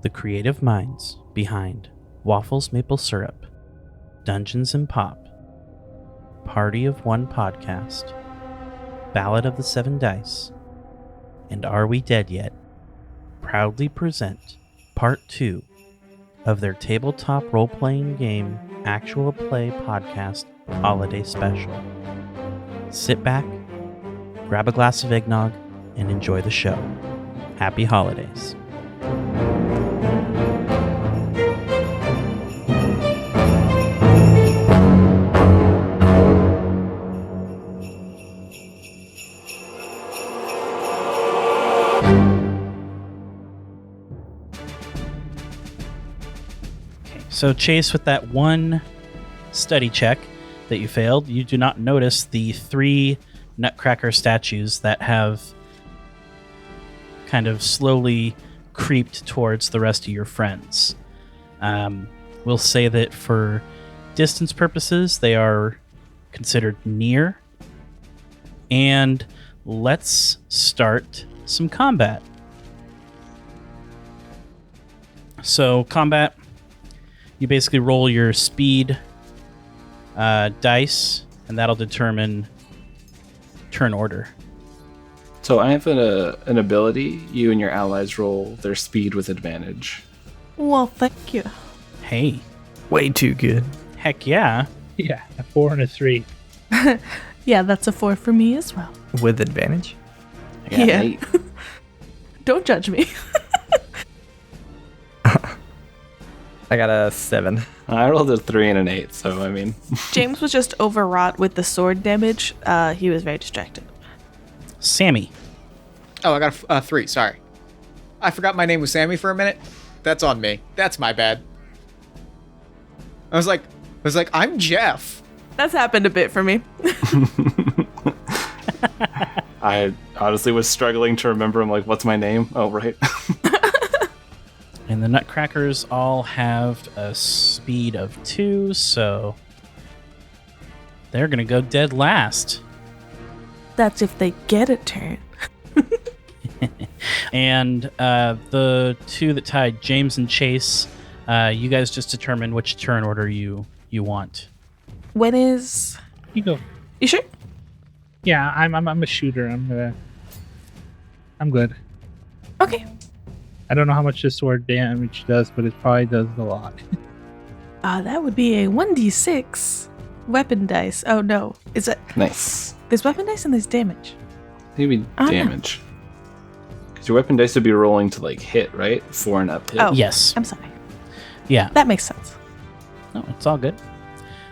the creative minds behind Waffles Maple Syrup, Dungeons and Pop, Party of One Podcast, Ballad of the Seven Dice, and Are We Dead Yet, proudly present Part 2 of their tabletop role-playing game actual play podcast holiday special. Sit back, grab a glass of eggnog, and enjoy the show. Happy holidays. So Chase, with that one study check that you failed, you do not notice the 3 Nutcracker statues that have kind of slowly creeped towards the rest of your friends. We'll say that for distance purposes, they are considered near. And let's start some combat. So combat, you basically roll your speed dice, and that'll determine turn order. So I have an ability. You and your allies roll their speed with advantage. Well, thank you. Hey. Way too good. Heck yeah. Yeah, a 4 and a 3. Yeah, that's a 4 for me as well. With advantage? I got an 8. Don't judge me. I got a 7. I rolled a 3 and an 8, so I mean... James was just overwrought with the sword damage. He was very distracted. Sammy. Oh, I got a 3, sorry. I forgot my name was Sammy for a minute. That's on me. That's my bad. I was like, I'm Jeff. That's happened a bit for me. I honestly was struggling to remember. I'm like, what's my name? Oh, right. And the Nutcrackers all have a speed of 2, so they're going to go dead last. That's if they get a turn. And the 2 that tied, James and Chase, you guys just determine which turn order you want. When is... You go. You sure? Yeah, I'm a shooter. I'm good. Okay. I don't know how much this sword damage does, but it probably does a lot. That would be a 1d6 weapon dice. Oh, no. Is it... Nice. There's weapon dice and there's damage. Maybe damage. Because your weapon dice would be rolling to, like, hit, right? 4 and up hit. Oh, yes. I'm sorry. Yeah. That makes sense. No, it's all good.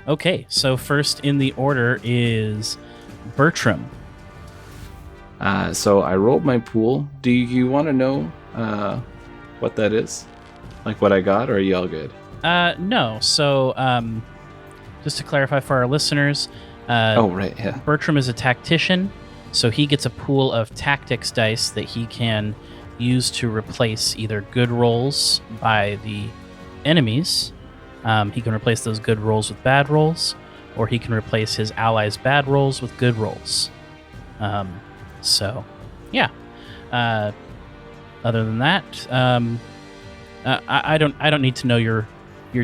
Okay, so first in the order is Bertram. So I rolled my pool. Do you want to know what that is? Like what I got, or are you all good? No. So, just to clarify for our listeners, oh, right, yeah. Bertram is a tactician, so he gets a pool of tactics dice that he can use to replace either good rolls by the enemies. He can replace those good rolls with bad rolls, or he can replace his allies' bad rolls with good rolls. So, yeah. Other than that, I don't need to know your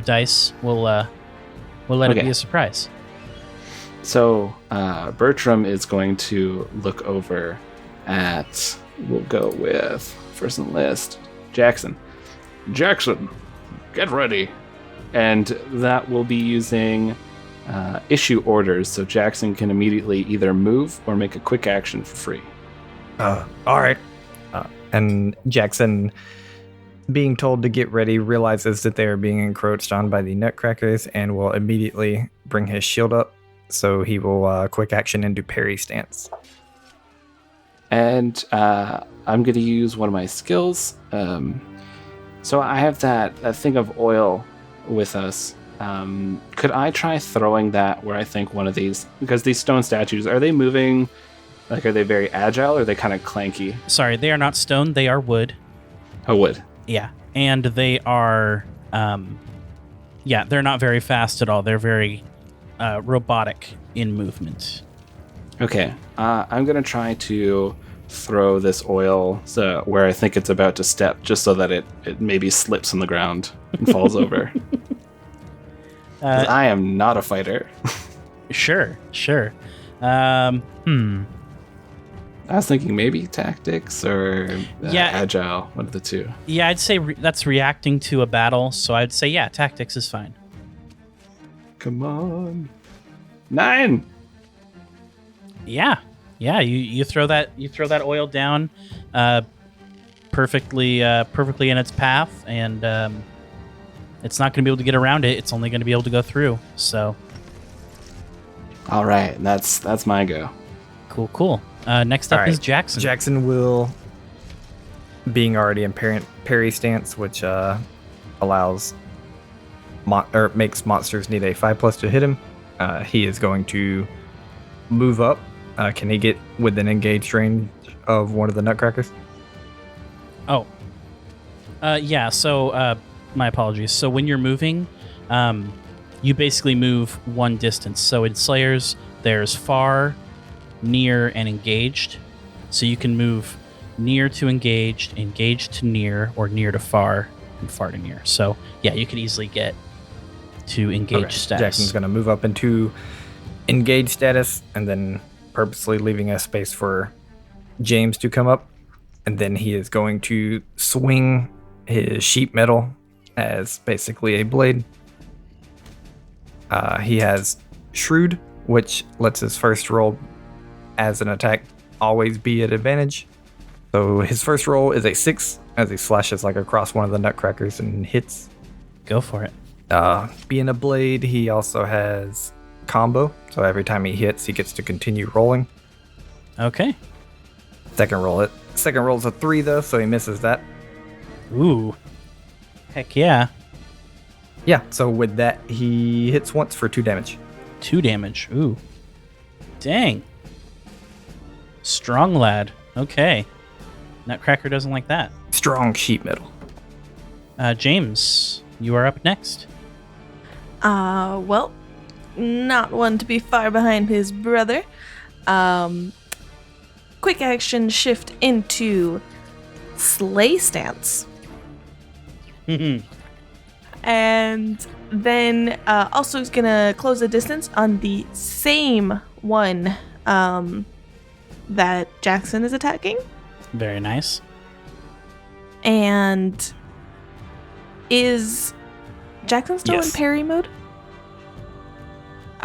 dice. We'll let it be a surprise. So Bertram is going to look over at. We'll go with first on the list, Jackson. Jackson, get ready, and that will be using issue orders. So Jackson can immediately either move or make a quick action for free. All right. And Jackson, being told to get ready, realizes that they are being encroached on by the Nutcrackers and will immediately bring his shield up. So he will quick action into parry stance. And I'm going to use one of my skills. So I have that thing of oil with us. Could I try throwing that where I think one of these... Because these stone statues, are they moving... Like, are they very agile, or are they kind of clanky? Sorry, they are not stone. They are wood. Oh, wood. Yeah, and they are... they're not very fast at all. They're very robotic in movement. Okay, I'm going to try to throw this oil where I think it's about to step, just so that it maybe slips on the ground and falls over. 'Cause I am not a fighter. Sure. I was thinking maybe tactics or agile, one of the two. Yeah, I'd say that's reacting to a battle, so I'd say, yeah, tactics is fine. Come on. 9! Yeah, you throw that oil down perfectly in its path, and it's not going to be able to get around it. It's only going to be able to go through. So, all right, that's my go. Cool. Next up is Jackson. Jackson will, being already in parry stance, which allows makes monsters need a 5+ to hit him. He is going to move up. Can he get within engaged range of one of the nutcrackers? Oh. Yeah, so my apologies. So when you're moving, you basically move one distance. So in Slayers, there's far, near, and engaged. So you can move near to engaged, engaged to near, or near to far, and far to near. So yeah, you could easily get to engaged status. Jackson's going to move up into engaged status, and then purposely leaving a space for James to come up. And then he is going to swing his sheet metal as basically a blade. He has Shrewd, which lets his first roll as an attack always be at advantage. So his first roll is a 6 as he slashes across one of the nutcrackers and hits. Go for it. Being a blade, he also has combo. So every time he hits, he gets to continue rolling. Okay. Second roll is a 3 though, so he misses that. Ooh. Heck yeah. Yeah, so with that, he hits once for 2 damage. 2 damage. Ooh. Dang. Strong lad. Okay. Nutcracker doesn't like that. Strong sheet metal. James, you are up next. Well, not one to be far behind his brother. Quick action shift into Slay stance. And then also he's gonna close the distance on the same one that Jackson is attacking. Very nice. And is Jackson still in Yes. parry mode?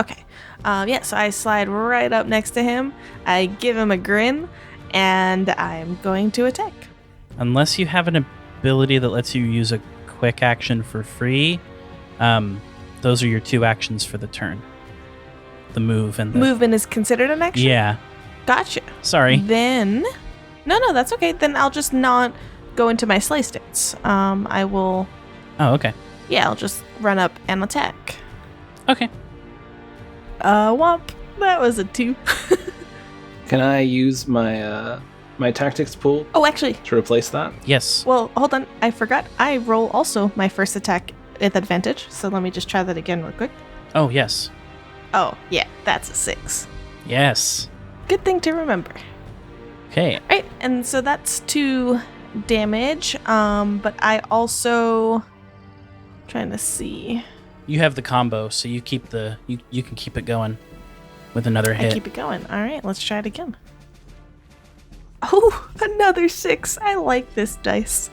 Okay. Yeah, so I slide right up next to him. I give him a grin, and I'm going to attack. Unless you have an ability that lets you use a quick action for free, those are your 2 actions for the turn. The move and the... Movement is considered an action? Yeah. Gotcha. Sorry. Then... No, that's okay. Then I'll just not go into my slay stance. I will... Oh, okay. Yeah, I'll just run up and attack. Okay. Womp. That was a 2. Can I use my my tactics pool Oh, actually, to replace that? Yes. well, hold on. I forgot. I roll also my first attack with advantage. So let me just try that again real quick. Oh, yes. Oh, yeah, that's a 6. Yes. Good thing to remember. Okay. Right, and so that's 2 damage. But I also... Trying to see. You have the combo, so you keep the... You can keep it going with another hit. I keep it going. All right, let's try it again. Oh, another 6. I like this dice.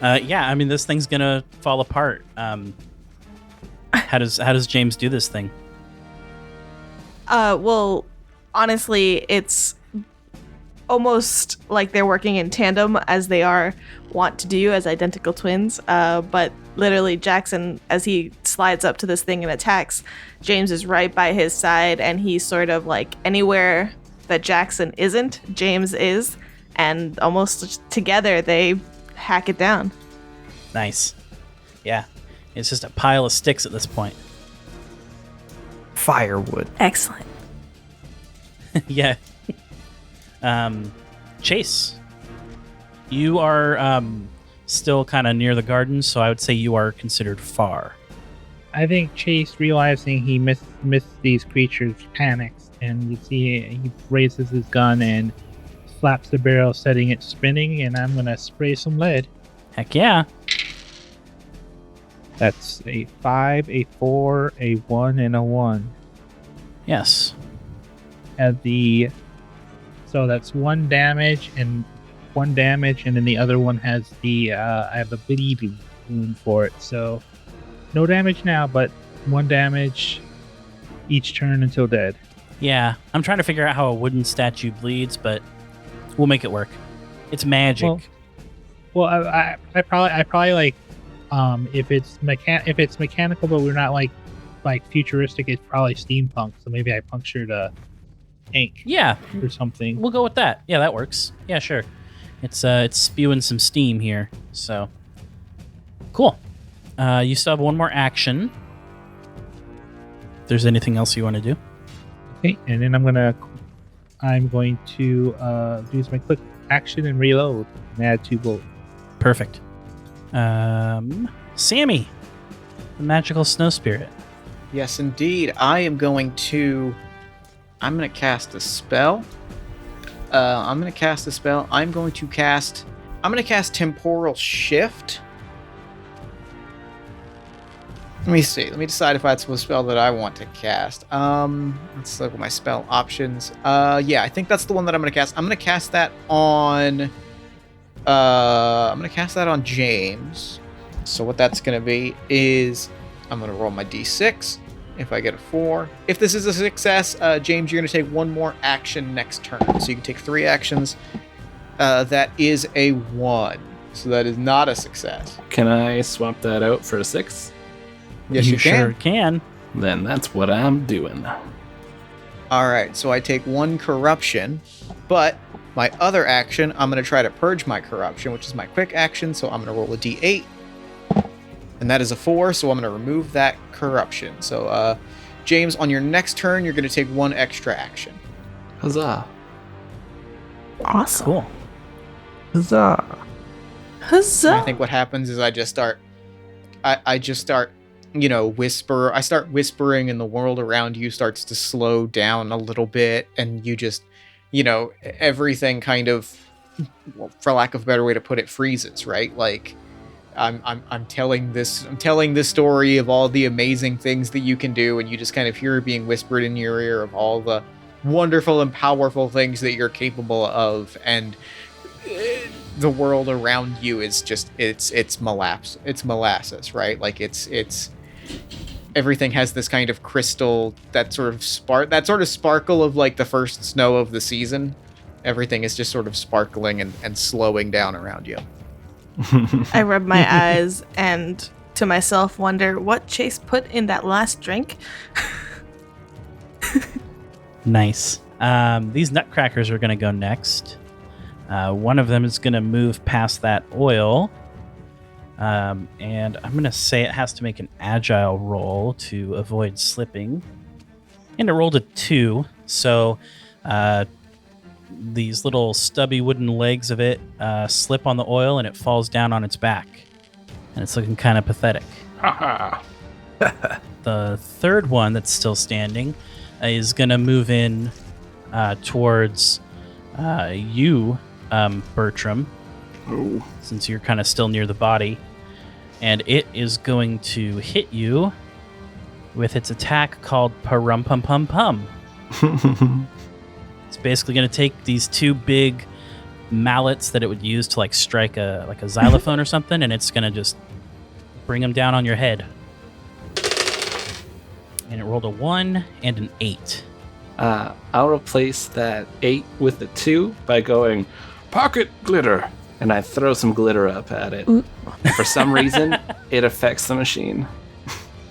Yeah, I mean, this thing's gonna fall apart. How does James do this thing? Well, honestly, it's almost like they're working in tandem as they want to do as identical twins. But literally Jackson, as he slides up to this thing and attacks, James is right by his side, and he's sort of like anywhere that Jackson isn't, James is, and almost together they hack it down. Nice. Yeah. It's just a pile of sticks at this point. Firewood. Excellent. Yeah. Chase, you are still kind of near the garden, so I would say you are considered far. I think Chase, realizing he missed these creatures, panics, and you see he raises his gun and flaps the barrel, setting it spinning, and I'm gonna spray some lead. Heck yeah. That's a 5, a 4, a 1, and a 1. Yes. So that's 1 damage, and then the other one has I have a bleed wound for it. So no damage now, but 1 damage each turn until dead. Yeah, I'm trying to figure out how a wooden statue bleeds, but we'll make it work. It's magic. Well, I probably like if it's mechanical, but we're not like futuristic. It's probably steampunk. So maybe I punctured a tank. Yeah, or something. we'll go with that. Yeah, that works. Yeah, sure. It's spewing some steam here. So cool. You still have 1 more action. If there's anything else you want to do. Okay, and then I'm going to use my quick action and reload and add 2 bullets. Perfect. Sammy, the magical snow spirit. Yes, indeed. I'm going to cast a spell. I'm going to cast Temporal Shift. Let me see. Let me decide if that's a spell that I want to cast. Let's look at my spell options. Yeah, I think that's the one that I'm going to cast. I'm going to cast that on James. So what that's going to be is I'm going to roll my d6. If I get a 4. If this is a success, James, you're going to take 1 more action next turn. So you can take 3 actions. That is a 1. So that is not a success. Can I swap that out for a 6? Yes, you can. Sure can. Then that's what I'm doing. All right, so I take 1 corruption, but my other action, I'm going to try to purge my corruption, which is my quick action, so I'm going to roll a d8, and that is a 4, so I'm going to remove that corruption. So, James, on your next turn, you're going to take 1 extra action. Huzzah. Awesome. Cool. Huzzah. Huzzah. And I think what happens is I just start, I start whispering, and the world around you starts to slow down a little bit, and you just, everything kind of, for lack of a better way to put it, freezes, right? Like, I'm telling this story of all the amazing things that you can do, and you just kind of hear it being whispered in your ear of all the wonderful and powerful things that you're capable of, and the world around you is just it's molasses, right? Like it's everything has this kind of crystal, that sort of sparkle of like the first snow of the season. Everything is just sort of sparkling and slowing down around you. I rub my eyes and to myself wonder what Chase put in that last drink. Nice. These nutcrackers are going to go next. One of them is going to move past that oil. And I'm going to say it has to make an agile roll to avoid slipping. And it rolled a 2. So these little stubby wooden legs of it slip on the oil and it falls down on its back. And it's looking kind of pathetic. The third one that's still standing is going to move in towards you, Bertram, since you're kind of still near the body. And it is going to hit you with its attack called Parum-Pum-Pum-Pum. It's basically going to take these 2 big mallets that it would use to like strike a xylophone or something, and it's going to just bring them down on your head. And it rolled a 1 and an 8. I'll replace that 8 with a 2 by going, pocket glitter, and I throw some glitter up at it. And for some reason, it affects the machine.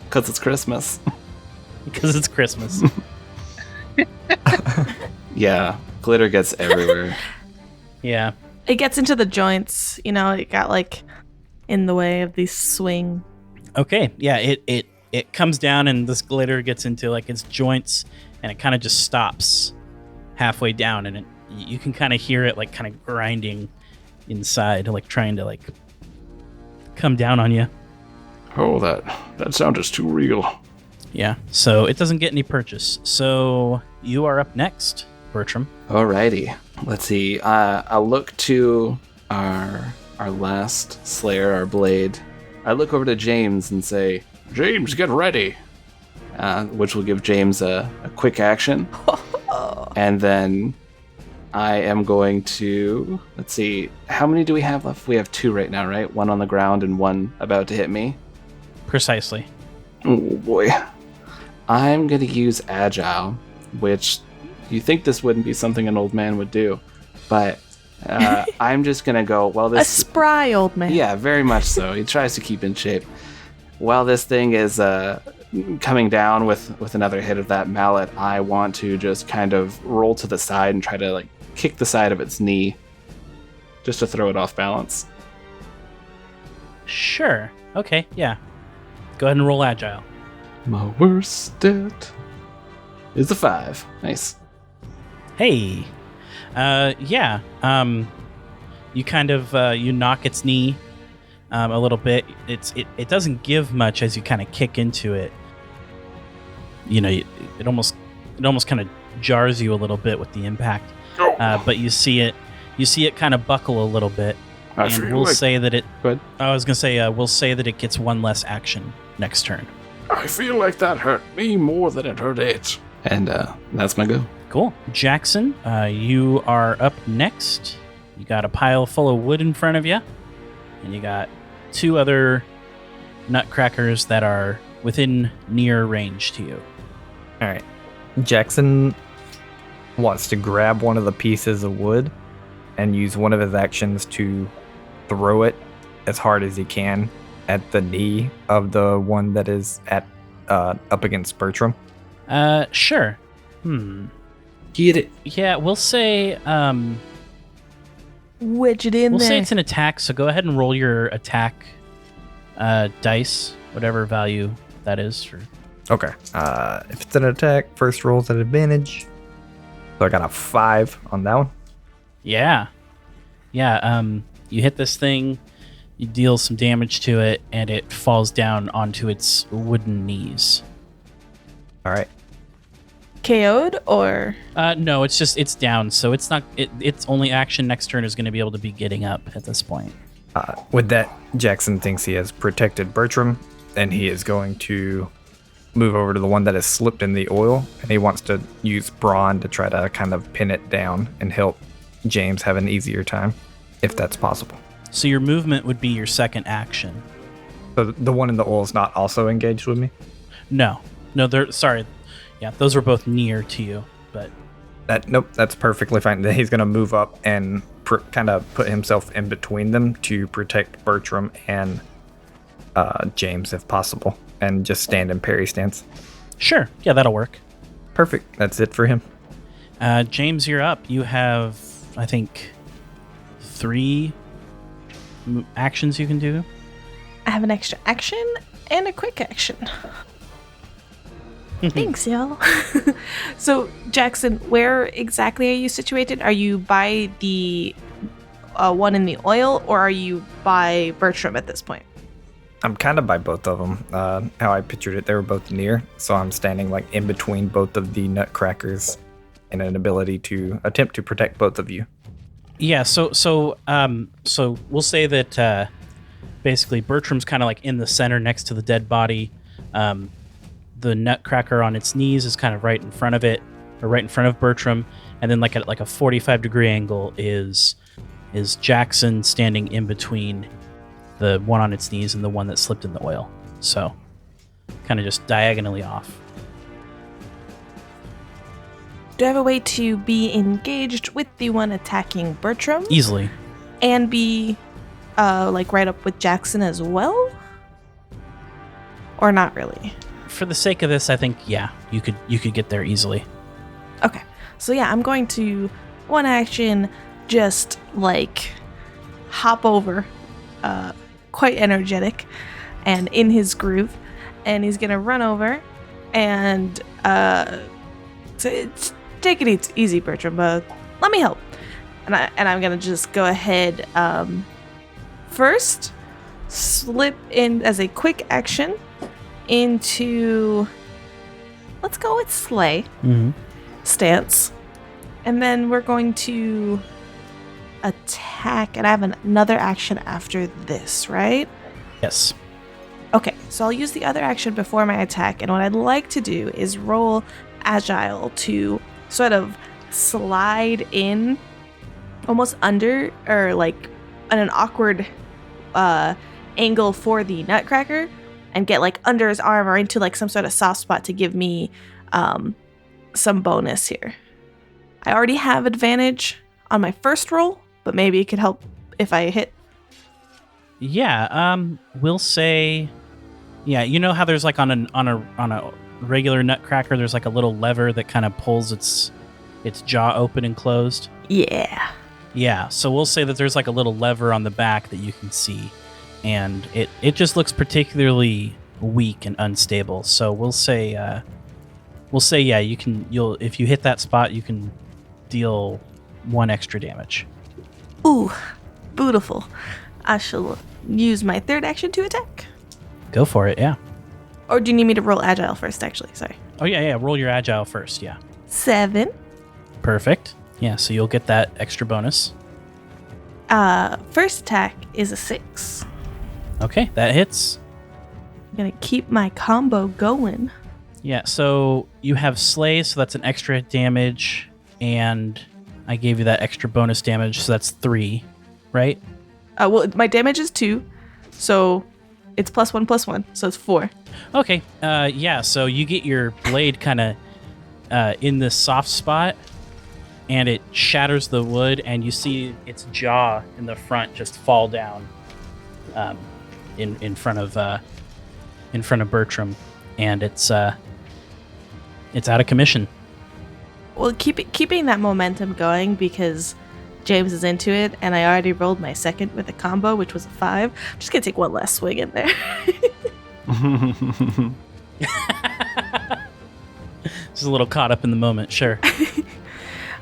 Because it's Christmas. Because it's Christmas. Yeah, glitter gets everywhere. Yeah. It gets into the joints, it got like in the way of the swing. Okay, yeah, it comes down and this glitter gets into like its joints and it kind of just stops halfway down, and you can kind of hear it like kind of grinding inside, like trying to like come down on you. Oh, that sound is too real. Yeah, so it doesn't get any purchase. So you are up next, Bertram. Alrighty. let's see. I'll look to our last Slayer, our Blade. I look over to James and say, James, get ready. Which will give James a quick action. And then I am going to, let's see, how many do we have left? We have 2 right now, right? 1 on the ground and 1 about to hit me. Precisely. Oh boy. I'm going to use Agile, which you think this wouldn't be something an old man would do. But I'm just going to go, well, this... A spry old man. Yeah, very much so. He tries to keep in shape. While this thing is coming down with another hit of that mallet, I want to just kind of roll to the side and try to like kick the side of its knee just to throw it off balance. Sure. Okay, yeah. Go ahead and roll Agile. My worst stat is a 5. Nice. Hey. Yeah. You kind of you knock its knee a little bit. It doesn't give much as you kind of kick into it. You know, it almost kind of jars you a little bit with the impact. But you see it kind of buckle a little bit. And we'll say that it. Go ahead. I was gonna say we'll say that it gets 1 less action next turn. I feel like that hurt me more than it hurt it. And that's my go. Cool. Jackson, you are up next. You got a pile full of wood in front of you, and you got 2 other nutcrackers that are within near range to you. All right. Jackson wants to grab one of the pieces of wood and use one of his actions to throw it as hard as he can at the knee of the one that is at up against Bertram. Sure. Get it. Yeah, we'll say Wedge it in we'll there. say it's an attack, so go ahead and roll your attack dice, whatever value that is. Okay. If it's an attack, first roll's at advantage. So I got a 5 on that one. Yeah. You hit this thing, you deal some damage to it, and it falls down onto its wooden knees. All right. KO'd or? No, it's down, so it's not. Its only action next turn is going to be able to be getting up at this point. With that, Jackson thinks he has protected Bertram, and he is going to move over to the one that has slipped in the oil, and he wants to use Brawn to try to kind of pin it down and help James have an easier time, if that's possible. So your movement would be your second action. So the one in the oil is not also engaged with me? No, they're sorry. Yeah, those were both near to you, but Nope, that's perfectly fine. Then he's going to move up and kind of put himself in between them to protect Bertram and James if possible, and just stand in parry stance. sure. Yeah, that'll work. Perfect. That's it for him. James, you're up. You have, I think, 3 actions you can do. I have an extra action and a quick action. Thanks, y'all. So, Jackson, where exactly are you situated? Are you by the one in the oil, or are you by Bertram at this point? I'm kind of by both of them. How I pictured it, they were both near, so I'm standing like in between both of the nutcrackers in an ability to attempt to protect both of you. Yeah, so we'll say that basically Bertram's kind of like in the center next to the dead body. The nutcracker on its knees is kind of right in front of it, or right in front of Bertram, and then like a 45-degree angle is Jackson standing in between the one on its knees and the one that slipped in the oil. So kind of just diagonally off. Do I have a way to be engaged with the one attacking Bertram? Easily. And be like right up with Jackson as well? Or not really? For the sake of this, I think, yeah, you could get there easily. Okay. So yeah, I'm going to one action just like hop over, quite energetic and in his groove, and he's gonna run over and take it easy, Bertram, but let me help. And I'm gonna just go ahead, first slip in as a quick action into, let's go with Slay stance, And then we're going to attack, and I have another action after this, right? Yes. Okay, so I'll use the other action before my attack, and what I'd like to do is roll Agile to sort of slide in almost under, or like at an awkward angle for the Nutcracker, and get like under his arm or into like some sort of soft spot to give me some bonus here. I already have advantage on my first roll, but maybe it could help if I hit. Yeah, we'll say, yeah, you know how there's like on a regular Nutcracker, there's like a little lever that kind of pulls its jaw open and closed. Yeah. Yeah, so we'll say that there's like a little lever on the back that you can see, and it just looks particularly weak and unstable. So we'll say yeah, you'll if you hit that spot, you can deal 1 extra damage. Ooh, beautiful. I shall use my third action to attack. Go for it, yeah. Or do you need me to roll Agile first, actually? Sorry. Oh yeah, roll your Agile first, yeah. 7. Perfect. Yeah, so you'll get that extra bonus. First attack is a 6. Okay, that hits. I'm gonna keep my combo going. Yeah, so you have Slay, so that's an extra damage, and I gave you that extra bonus damage, so that's 3, right? Well, my damage is 2, so it's +1, so it's 4. Okay, yeah, so you get your blade kind of in this soft spot, and it shatters the wood, and you see its jaw in the front just fall down in front of Bertram, and it's out of commission. Well, keeping that momentum going because James is into it, and I already rolled my second with a combo, which was a 5. I'm just gonna take one last swing in there. Just a little caught up in the moment, sure.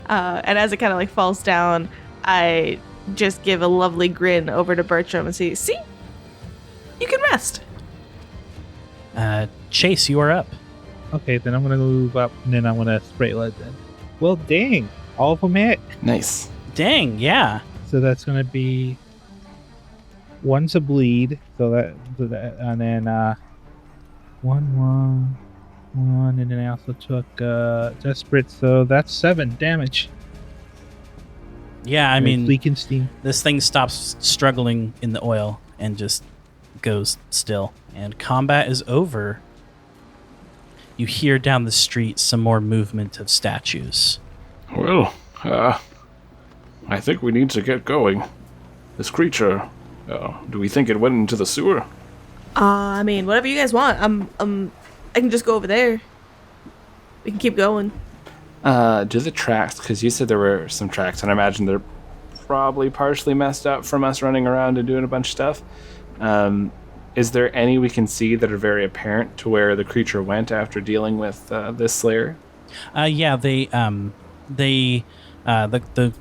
And as it kind of like falls down, I just give a lovely grin over to Bertram and say, "See, you can rest." Chase, you are up. Okay, then I'm gonna move up, and then I'm gonna spray lead then. Well, dang, all of them hit. Nice. Dang, yeah. So that's gonna be one's a bleed, so that and then one, and then I also took desperate, so that's 7 damage. Yeah, I And it's mean, leaking steam. this thing stops struggling in the oil and just goes still. And combat is over. You hear down the street some more movement of statues. Well, I think we need to get going. This creature, do we think it went into the sewer? I mean, whatever you guys want. I can just go over there. We can keep going. Do the tracks, because you said there were some tracks, and I imagine they're probably partially messed up from us running around and doing a bunch of stuff. Is there any we can see that are very apparent to where the creature went after dealing with this slayer? Yeah, the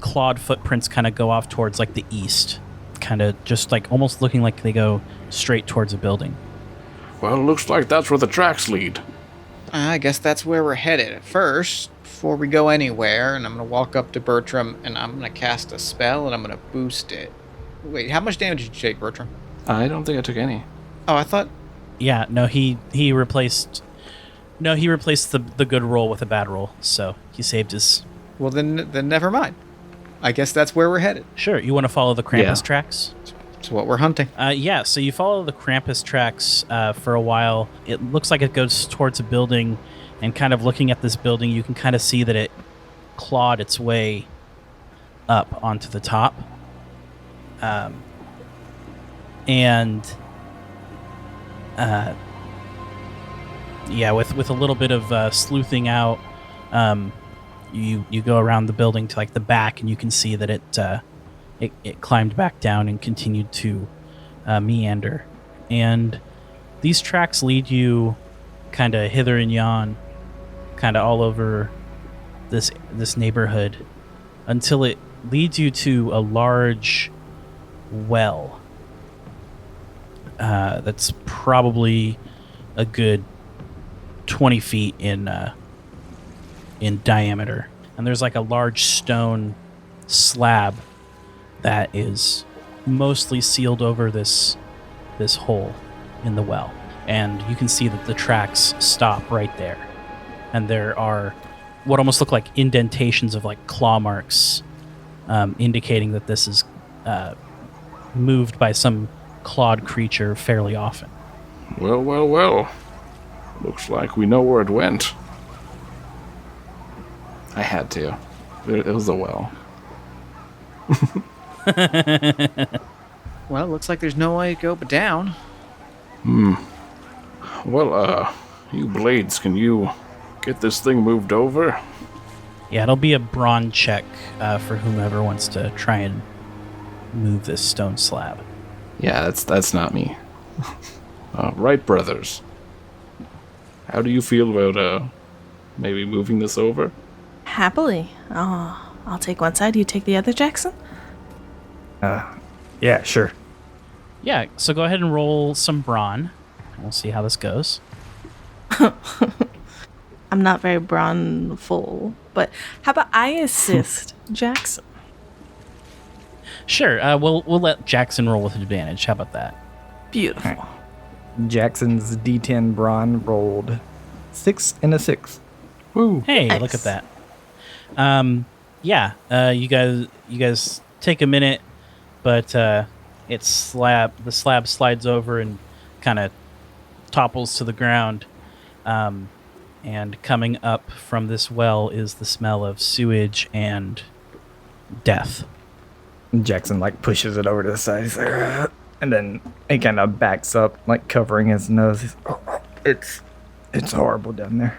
clawed footprints kind of go off towards like the east, kind of just like almost looking like they go straight towards a building. Well, it looks like that's where the tracks lead. I guess that's where we're headed at first, before we go anywhere, and I'm going to walk up to Bertram, and I'm going to cast a spell, and I'm going to boost it. Wait, how much damage did you take, Bertram? I don't think I took any. Oh, I thought... Yeah, no, he replaced the good roll with a bad roll, so he saved his... Well, then never mind. I guess that's where we're headed. Sure, you want to follow the Krampus tracks? It's what we're hunting. Yeah, so you follow the Krampus tracks for a while. It looks like it goes towards a building, and kind of looking at this building, you can kind of see that it clawed its way up onto the top. Yeah, with a little bit of sleuthing out, you go around the building to like the back, and you can see that it climbed back down and continued to meander. And these tracks lead you kind of hither and yon, kind of all over this neighborhood, until it leads you to a large well that's probably a good 20 feet in diameter. and there's like a large stone slab that is mostly sealed over this hole in the well. And you can see that the tracks stop right there. And there are what almost look like indentations of like claw marks, indicating that this is moved by some clawed creature fairly often. Well. Looks like we know where it went. I had to. It was a well. Well, looks like there's no way to go but down. Well, you blades, can you get this thing moved over? Yeah, it'll be a brawn check for whomever wants to try and move this stone slab. Yeah, that's not me. Right, brothers. How do you feel about maybe moving this over? Happily. Oh, I'll take one side, you take the other, Jackson? Yeah, sure. Yeah, so go ahead and roll some brawn. We'll see how this goes. I'm not very brawn-full, but how about I assist Jackson? Sure, we'll let Jackson roll with advantage. How about that? Beautiful. All right. Jackson's D10 brawn rolled 6 and a 6. Woo. Hey, Nice. look at that. You guys take a minute, but the slab slides over and kind of topples to the ground. And coming up from this well is the smell of sewage and death. Jackson like pushes it over to the side. He's like, "Ugh," and then he kind of backs up, like covering his nose. He's, "Oh, it's horrible down there."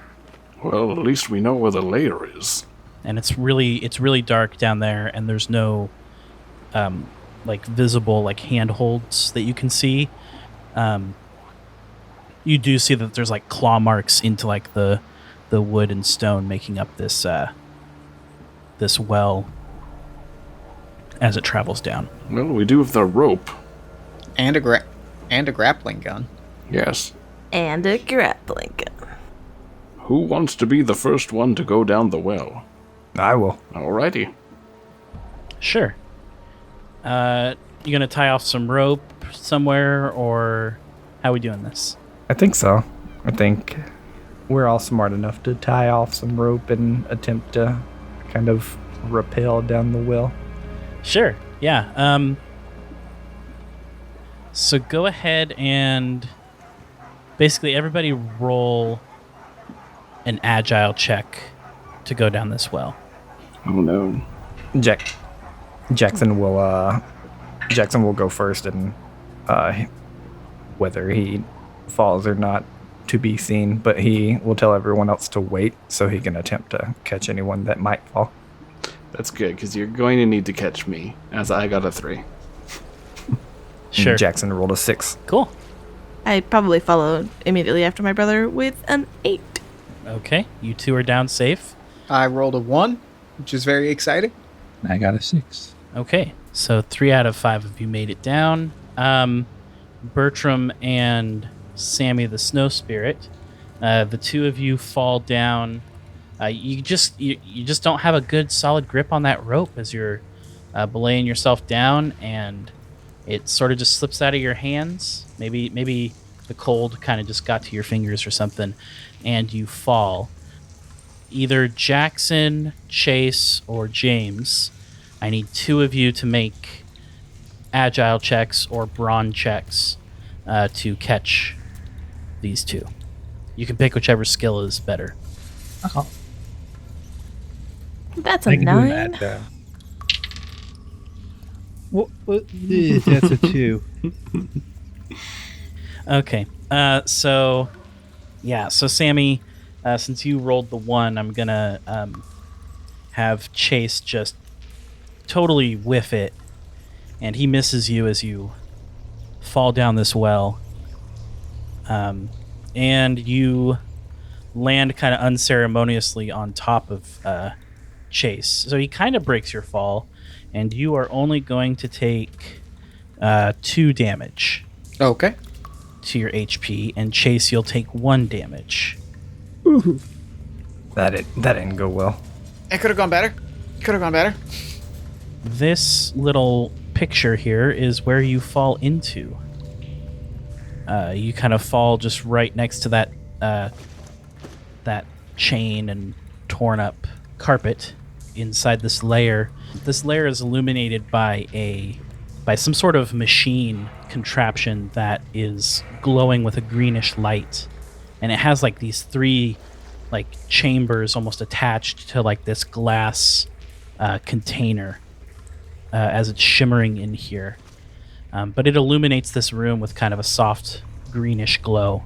Well, at least we know where the lair is. And it's really dark down there, and there's no like visible like handholds that you can see. You do see that there's like claw marks into like the wood and stone making up this this well as it travels down. Well, we do have the rope. And a grappling gun. Yes. And a grappling gun. Who wants to be the first one to go down the well? I will. Alrighty. Sure. You gonna tie off some rope somewhere, or how are we doing this? I think so. I think we're all smart enough to tie off some rope and attempt to kind of rappel down the well. Sure. Yeah. So go ahead and basically everybody roll an agile check to go down this well. Oh no. Jackson will go first, and whether he falls or not to be seen, but he will tell everyone else to wait so he can attempt to catch anyone that might fall. That's good, because you're going to need to catch me, as I got a 3. Sure. Jackson rolled a 6. Cool. I probably followed immediately after my brother with an 8. Okay. You two are down safe. I rolled a 1, which is very exciting. I got a 6. Okay. So 3 out of 5 of you made it down. Bertram and Sammy the Snow Spirit, the two of you fall down. You just don't have a good solid grip on that rope as you're belaying yourself down, and it sort of just slips out of your hands. Maybe the cold kind of just got to your fingers or something, and you fall. Either Jackson, Chase, or James, I need 2 of you to make agile checks or brawn checks to catch these 2. You can pick whichever skill is better. Oh, That's a I can 9. do that. What? That's a 2. Okay. So Sammy, since you rolled the 1, I'm gonna have Chase just totally whiff it, and he misses you as you fall down this well. And you land kind of unceremoniously on top of Chase. So he kind of breaks your fall, and you are only going to take 2 damage Okay. to your HP, and Chase, you'll take 1 damage. That didn't go well. It could have gone better. This little picture here is where you fall into. You kind of fall just right next to that chain and torn up carpet inside this layer. This layer is illuminated by some sort of machine contraption that is glowing with a greenish light, and it has like these 3 like chambers almost attached to like this glass container as it's shimmering in here. But it illuminates this room with kind of a soft greenish glow.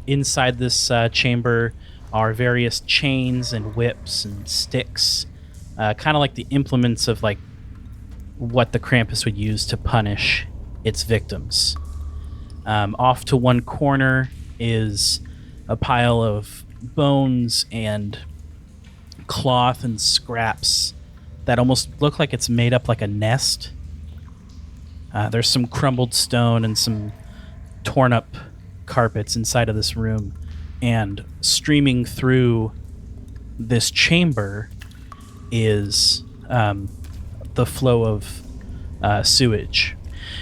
Inside this chamber are various chains and whips and sticks, kind of like the implements of like what the Krampus would use to punish its victims. Off to one corner is a pile of bones and cloth and scraps that almost look like it's made up like a nest. There's some crumbled stone and some torn up carpets inside of this room, and streaming through this chamber is the flow of sewage,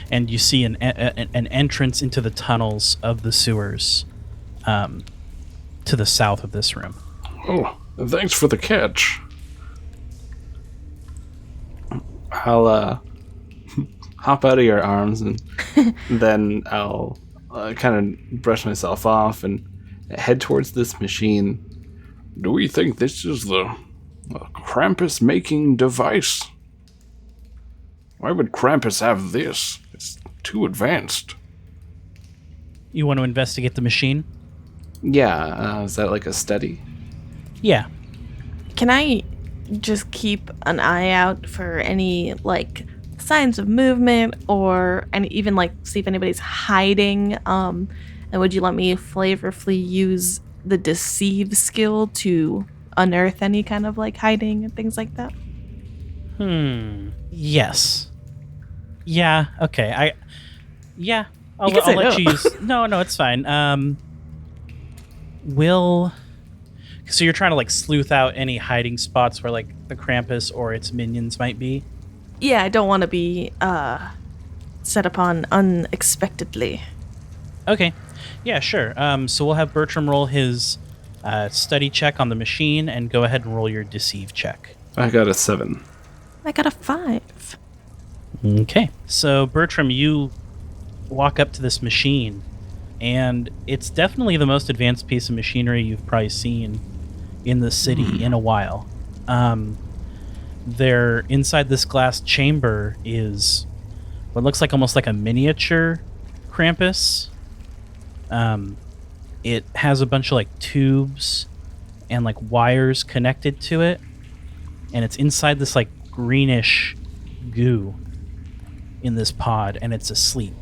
and you see an entrance into the tunnels of the sewers to the south of this room. Oh, thanks for the catch. I'll hop out of your arms, and then I'll kind of brush myself off and head towards this machine. Do we think this is the Krampus making device? Why would Krampus have this? It's too advanced. You want to investigate the machine? Yeah, is that like a study? Yeah. Can I just keep an eye out for any like signs of movement or even like see if anybody's hiding? And would you let me flavorfully use the deceive skill to unearth any kind of like hiding and things like that? Yes. Yeah. Okay. I'll let you use. No, it's fine. So you're trying to like sleuth out any hiding spots where like the Krampus or its minions might be? Yeah, I don't want to be set upon unexpectedly. Okay. Yeah, sure. So we'll have Bertram roll his study check on the machine and go ahead and roll your deceive check. I got a 7. I got a 5. Okay. So Bertram, you walk up to this machine, and it's definitely the most advanced piece of machinery you've probably seen in the city in a while. There, inside this glass chamber is what looks like almost like a miniature Krampus. It has a bunch of like tubes and like wires connected to it, and it's inside this like greenish goo in this pod, and it's asleep,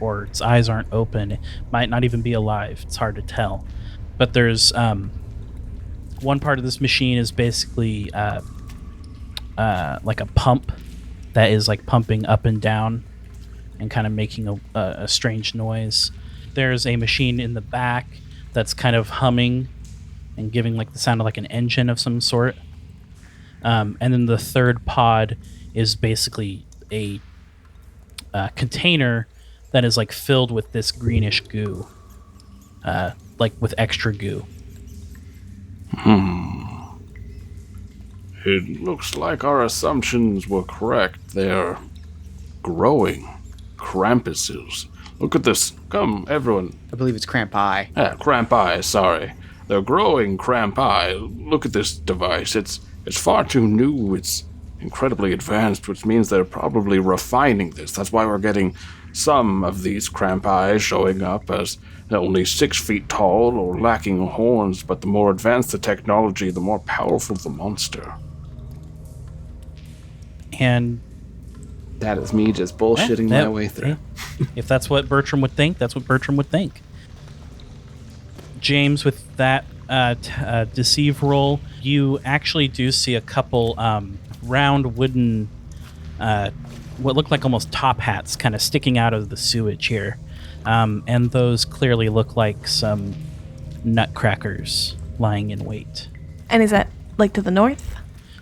or its eyes aren't open. It might not even be alive. It's hard to tell. But there's one part of this machine is basically like a pump that is like pumping up and down and kind of making a strange noise. There's a machine in the back that's kind of humming and giving like the sound of like an engine of some sort. And then the third pod is basically a container that is like filled with this greenish goo, like with extra goo. It looks like our assumptions were correct. They're growing Krampuses. Look at this. Come, everyone. I believe it's Krampi. Krampi, sorry. They're growing Krampi. Look at this device. It's far too new. It's incredibly advanced, which means they're probably refining this. That's why we're getting some of these Krampi showing up as only 6 feet tall or lacking horns, but the more advanced the technology, the more powerful the monster. And that is me just bullshitting my way through. If that's what Bertram would think, that's what Bertram would think. James, with that deceive roll, you actually do see a couple round wooden, what look like almost top hats kind of sticking out of the sewage here. And those clearly look like some nutcrackers lying in wait. And is that Like to the north?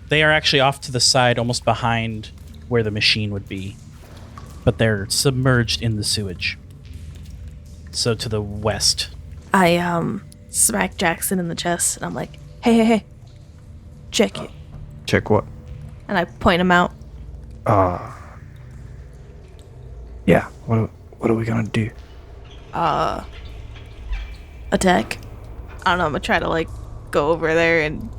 They are actually off to the side, almost behind where the machine would be. But they're submerged in the sewage. So to the west. I smack Jackson in the chest and I'm like, hey, check it. Check what? And I point him out. Yeah. What are we gonna do? Attack. I don't know, I'm gonna try to like go over there and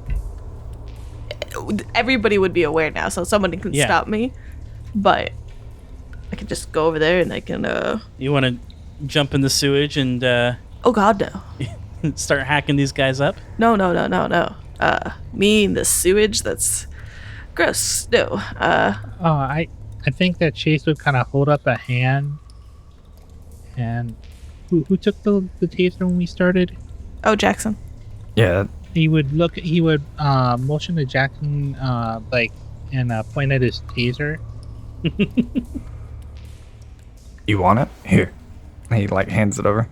everybody would be aware now, so somebody can stop me. But I can just go over there and I can You wanna jump in the sewage and oh god no. start hacking these guys up? No. Me in the sewage, that's gross. No. I think that Chase would kind of hold up a hand. And who took the taser when we started? Oh, Jackson. Yeah. He would motion to Jackson, and point at his taser. You want it? Here. He hands it over.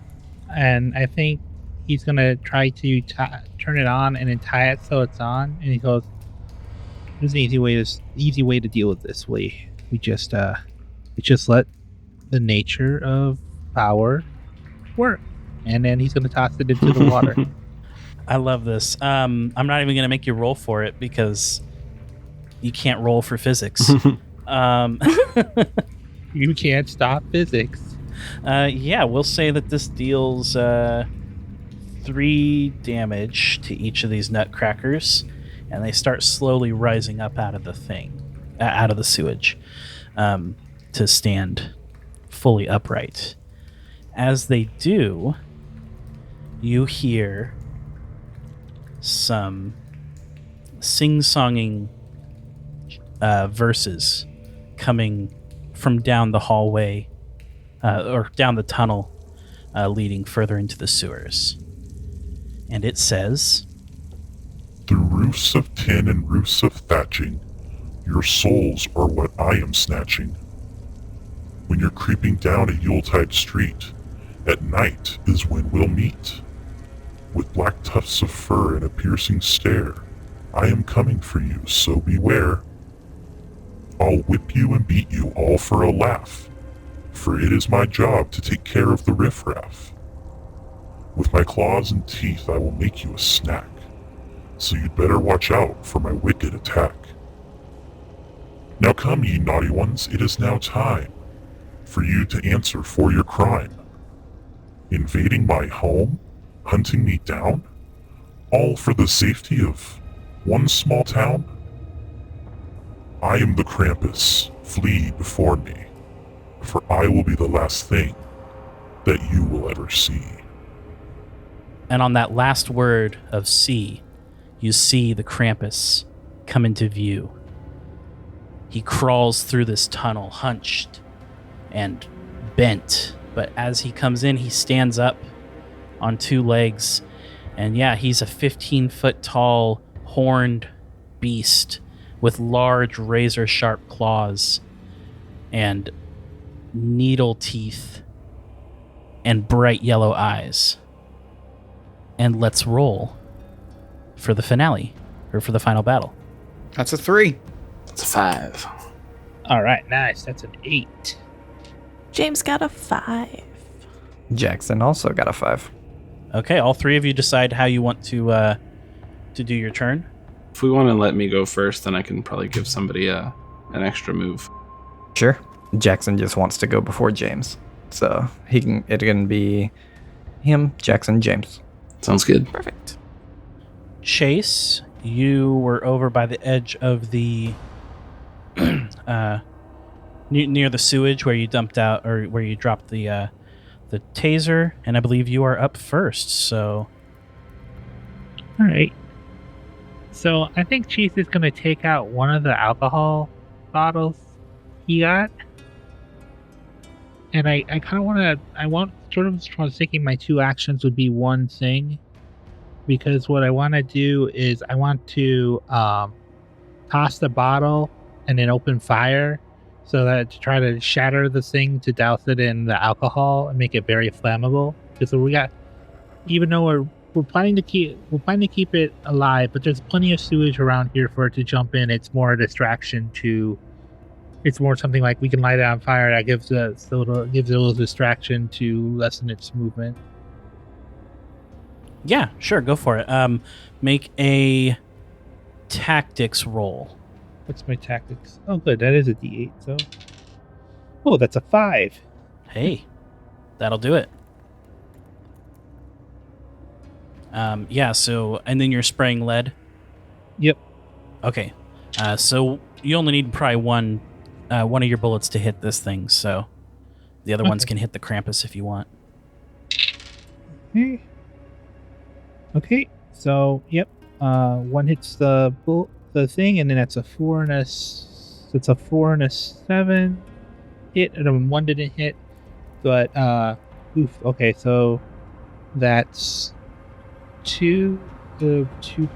And I think he's gonna try to turn it on and then tie it so it's on. And he goes, "There's an easy way to deal with this. We just let the nature of power work." And then he's gonna toss it into the water. I love this. I'm not even gonna make you roll for it because you can't roll for physics. You can't stop physics. Yeah, we'll say that this deals 3 damage to each of these nutcrackers, and they start slowly rising up out of the out of the sewage, to stand fully upright. As they do, you hear some sing-songing verses coming from down the hallway, or down the tunnel leading further into the sewers. And it says, "The roofs of tin and roofs of thatching, your souls are what I am snatching. When you're creeping down a Yuletide street, at night is when we'll meet. With black tufts of fur and a piercing stare, I am coming for you, so beware. I'll whip you and beat you all for a laugh, for it is my job to take care of the riffraff. With my claws and teeth I will make you a snack, so you'd better watch out for my wicked attack. Now come, ye naughty ones, it is now time for you to answer for your crime. Invading my home, hunting me down, all for the safety of one small town? I am the Krampus, flee before me, for I will be the last thing that you will ever see." and on that last word of see, you see the Krampus come into view. He crawls through this tunnel, hunched and bent, but as he comes in, he stands up on 2 legs, and yeah, he's a 15-foot tall, horned beast with large razor-sharp claws and needle teeth and bright yellow eyes. And let's roll for the finale, or for the final battle. That's a 3. It's a 5. All right, nice. That's an 8. James got a 5. Jackson also got a 5. Okay, all 3 of you decide how you want to do your turn. If we want to let me go first, then I can probably give somebody an extra move. Sure. Jackson just wants to go before James. So it can be him, Jackson, James. Sounds good. Perfect. Chase, you were over by the edge of the near the sewage where you dumped out, or where you dropped the taser, and I believe you are up first. So, All right. So I think Chase is going to take out one of the alcohol bottles he got. And I kind of want to thinking my 2 actions would be one thing. Because what I want to do is I want to toss the bottle and then open fire, so that to try to shatter the thing, to douse it in the alcohol and make it very flammable. Because even though we're planning to keep it alive, but there's plenty of sewage around here for it to jump in. It's more a distraction to. It's more something like we can light it on fire. That gives it a little distraction to lessen its movement. Yeah, sure, go for it. Make a tactics roll. What's my tactics? Oh, good. That is a D8. So, oh, that's a 5. Hey, that'll do it. Yeah. So, and then you're spraying lead. Yep. Okay. So you only need probably one of your bullets to hit this thing. So the other ones can hit the Krampus if you want. Okay. So, yep. One hits the thing, and then that's a 4 and a 7 hit, and then one didn't hit. But okay, so that's 2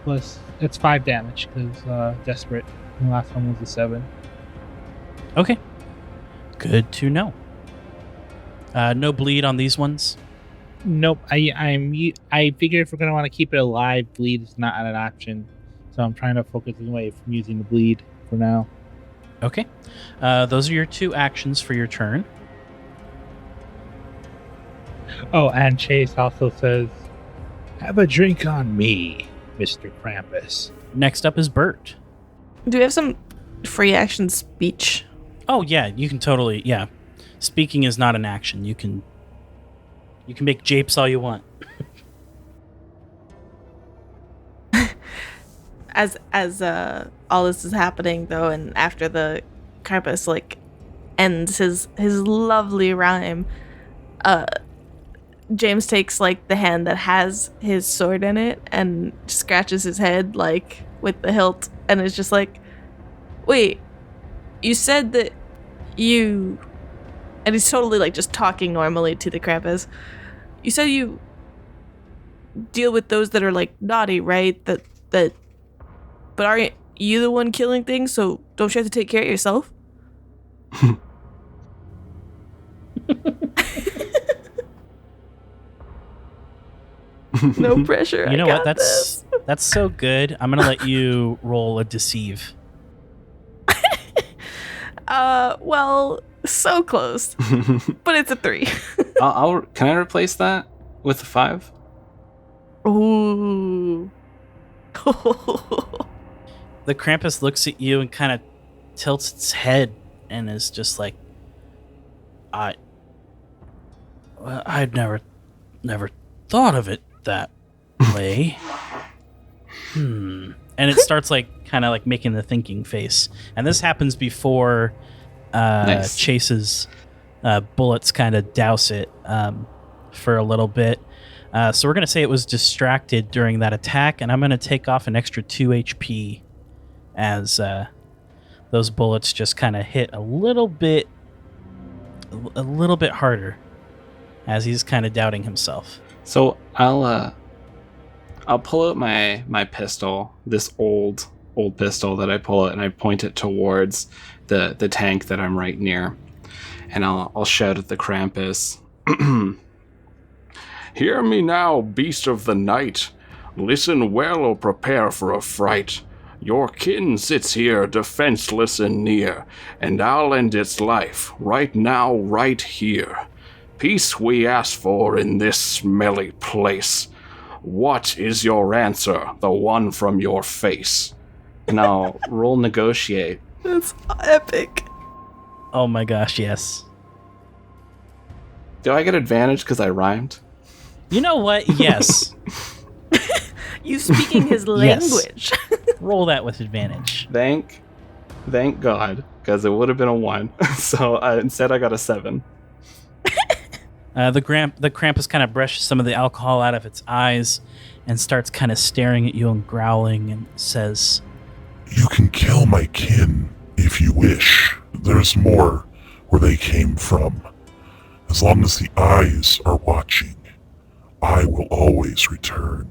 plus. That's 5 damage because desperate. And the last one was a 7. Okay. Good to know. No bleed on these ones. Nope. I figure if we're gonna want to keep it alive, bleed is not an option. So I'm trying to focus away from using the bleed for now. Okay. Those are your 2 actions for your turn. Oh, and Chase also says, "Have a drink on me, Mr. Krampus." Next up is Bert. Do we have some free action speech? Oh yeah, you can totally. Yeah, speaking is not an action. You can make japes all you want. As all this is happening though, and after the Krampus ends his lovely rhyme, James takes the hand that has his sword in it and scratches his head with the hilt, and is just wait, you said that you, and he's totally just talking normally to the Krampus. You said you deal with those that are naughty, right? But aren't you the one killing things? So don't you have to take care of yourself? No pressure. You know I what? got this. That's so good. I'm gonna let you roll a deceive. Well, so close, but it's a 3. Can I replace that with a 5? Ooh. The Krampus looks at you and kind of tilts its head and is just like, I'd never thought of it that way. And it starts kind of making the thinking face. And this happens before Nice. Chase's bullets kind of douse it for a little bit. So we're going to say it was distracted during that attack, and I'm going to take off an extra 2 HP as those bullets just kind of hit a little bit harder as he's kind of doubting himself. So I'll pull out my pistol, this old pistol that I pull out, and I point it towards the tank that I'm right near, and I'll shout at the Krampus. Hear me now, beast of the night. Listen well or prepare for a fright. Your kin sits here, defenseless and near, and I'll end its life, right now, right here. Peace we ask for in this smelly place. What is your answer, the one from your face? And I'll roll negotiate. That's epic. Oh my gosh, yes. Do I get advantage because I rhymed? You know what? Yes. You speaking his Yes. language. Roll that with advantage. Thank God, because it would have been a 1. So instead I got a 7. The Krampus kind of brushes some of the alcohol out of its eyes and starts kind of staring at you and growling and says, You can kill my kin if you wish. There's more where they came from. As long as the eyes are watching, I will always return.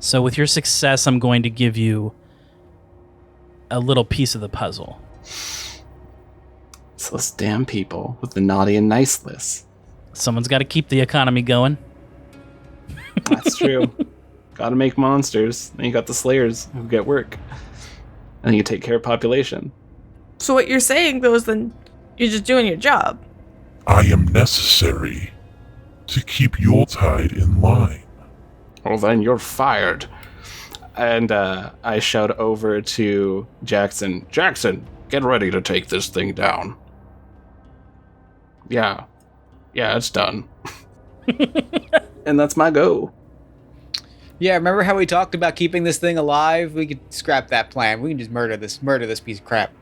so with your success, I'm going to give you a little piece of the puzzle. It's those damn people with the naughty and nice list. Someone's got to keep the economy going. That's true. Gotta make monsters. Then you got the slayers who get work. And you take care of population. So what you're saying, though, is then you're just doing your job. I am necessary to keep Yuletide in line. Well, then you're fired. And I shout over to Jackson. Jackson, get ready to take this thing down. Yeah, it's done. And that's my go. Yeah, remember how we talked about keeping this thing alive? We could scrap that plan. We can just murder this piece of crap.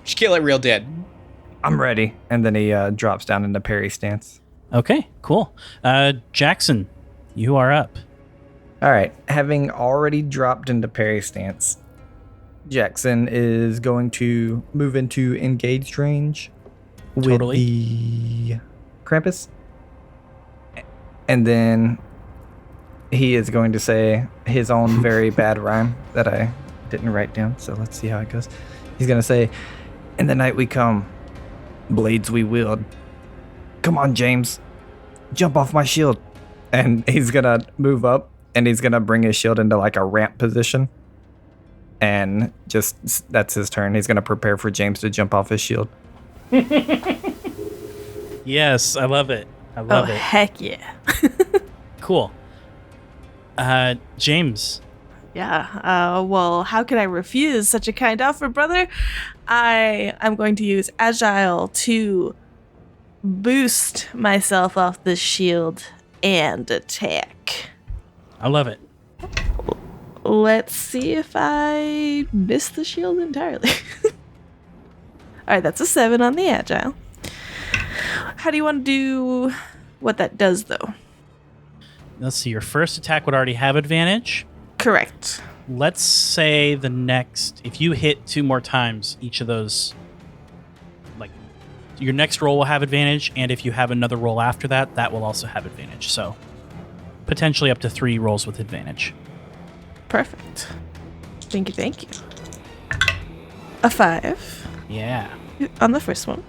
Just kill it real dead. I'm ready. And then he drops down into parry stance. Okay, cool. Jackson, you are up. All right. Having already dropped into parry stance, Jackson is going to move into engaged range with the Krampus. And then he is going to say his own very bad rhyme that I didn't write down. So let's see how it goes. He's going to say, "In the night we come, blades we wield. Come on, James. Jump off my shield." And he's going to move up and he's going to bring his shield into like a ramp position. And just, that's his turn. He's going to prepare for James to jump off his shield. Yes, I love it. I love it. Heck yeah. Cool. James. Yeah, well, how could I refuse such a kind offer, brother? I am going to use Agile to boost myself off the shield and attack. I love it. Let's see if I miss the shield entirely. All right, that's a 7 on the Agile. How do you want to do what that does, though? Let's see. Your first attack would already have advantage. Correct. Let's say the next, if you hit 2 more times, each of those, like, your next roll will have advantage, and if you have another roll after that, that will also have advantage. So, potentially up to 3 rolls with advantage. Perfect. Thank you. A 5. Yeah. On the first one.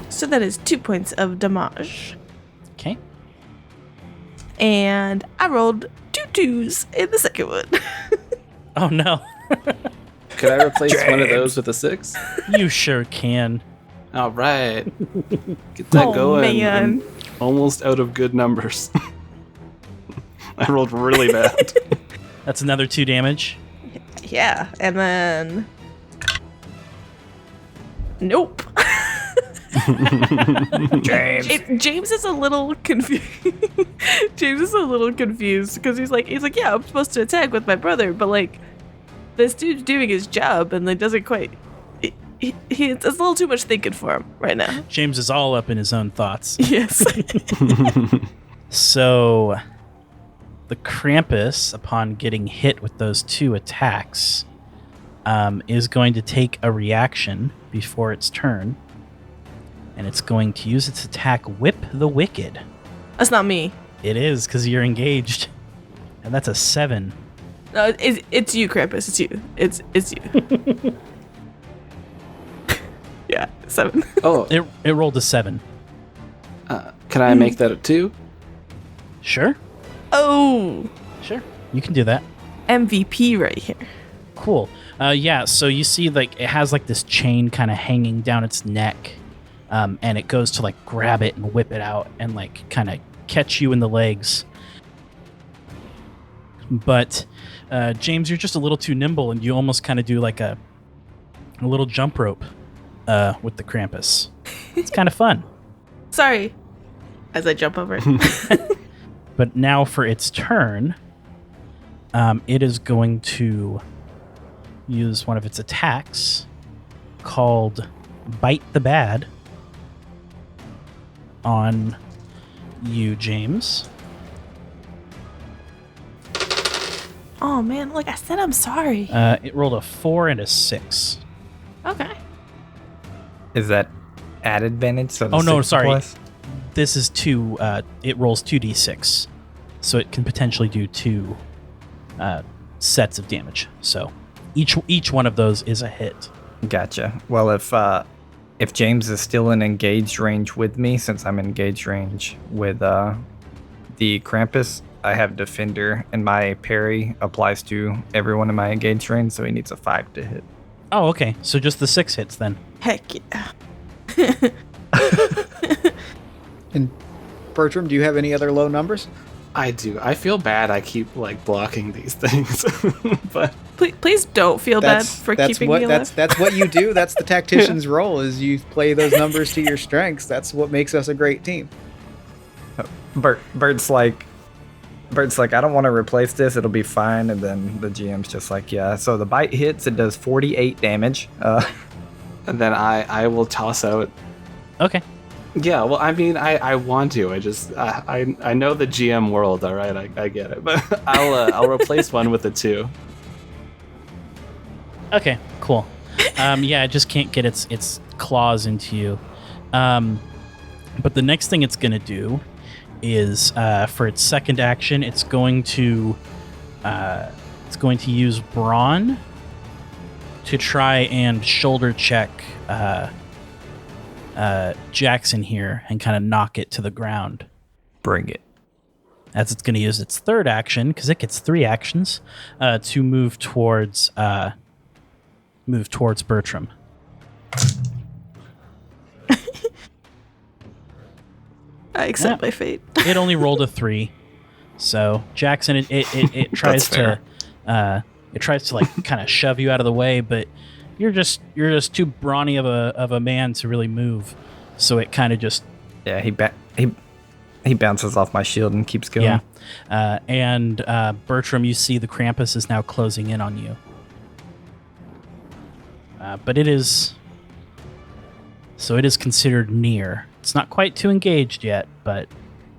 So that is 2 points of damage. Okay. And I rolled 2 2s in the second one. Oh, no. Could I replace one of those with a 6? You sure can. All right. Get that going. Man. I'm almost out of good numbers. I rolled really bad. That's another 2 damage. Yeah, and then... Nope. James is a little confused. James is a little confused because he's like, yeah, I'm supposed to attack with my brother, but like, this dude's doing his job and like doesn't quite. It's a little too much thinking for him right now. James is all up in his own thoughts. Yes. So, the Krampus, upon getting hit with those 2 attacks, is going to take a reaction before its turn. And it's going to use its attack, Whip the Wicked. That's not me. It is, because you're engaged. And that's a 7. No, it's you, Krampus. It's you. It's you. Yeah, 7. Oh, It rolled a 7. can I make that a 2? Sure. Oh, Sure. You can do that. MVP right here. Cool. Yeah, so you see, like, it has, like, this chain kind of hanging down its neck. And it goes to, like, grab it and whip it out and, like, kind of catch you in the legs. But, James, you're just a little too nimble, and you almost kind of do, like, a little jump rope with the Krampus. It's kind of fun. Sorry. As I jump over it. But now for its turn, it is going to use one of its attacks called Bite the Bad on you, James. Oh man, like I said, I'm sorry. It rolled a 4 and a 6. Okay. Is that at advantage? So the Oh, no, 6 sorry. plus? This is 2. It rolls 2d6. So it can potentially do 2 sets of damage. So each one of those is a hit. Gotcha. Well, if James is still in engaged range with me, since I'm in engaged range with the Krampus, I have Defender, and my parry applies to everyone in my engaged range, so he needs a 5 to hit. Oh, okay. So just the 6 hits then. Heck yeah. And Bertram, do you have any other low numbers? I do. I feel bad. I keep like blocking these things, but Please don't feel bad for keeping me alive. That's what you do. That's the tactician's role, is you play those numbers to your strengths. That's what makes us a great team. Bert's like, I don't want to replace this. It'll be fine. And then the GM's just like, yeah. So the bite hits. It does 48 damage. and then I will toss out. Okay. Yeah, well, I mean, I want to. I just I know the GM world. All right, I get it, but I'll replace one with a 2. Okay, cool. Yeah, it just can't get its claws into you. But the next thing it's gonna do is for its second action, it's going to use Brawn to try and shoulder check Jackson here and kind of knock it to the ground. Bring it. As it's going to use its third action, because it gets 3 actions, to move towards Bertram. I accept my fate. It only rolled a 3, so Jackson, it tries to like kind of shove you out of the way, but you're just too brawny of a man to really move. So it kind of just he bounces off my shield and keeps going. Yeah, and Bertram, you see the Krampus is now closing in on you, but it is considered near. It's not quite too engaged yet, but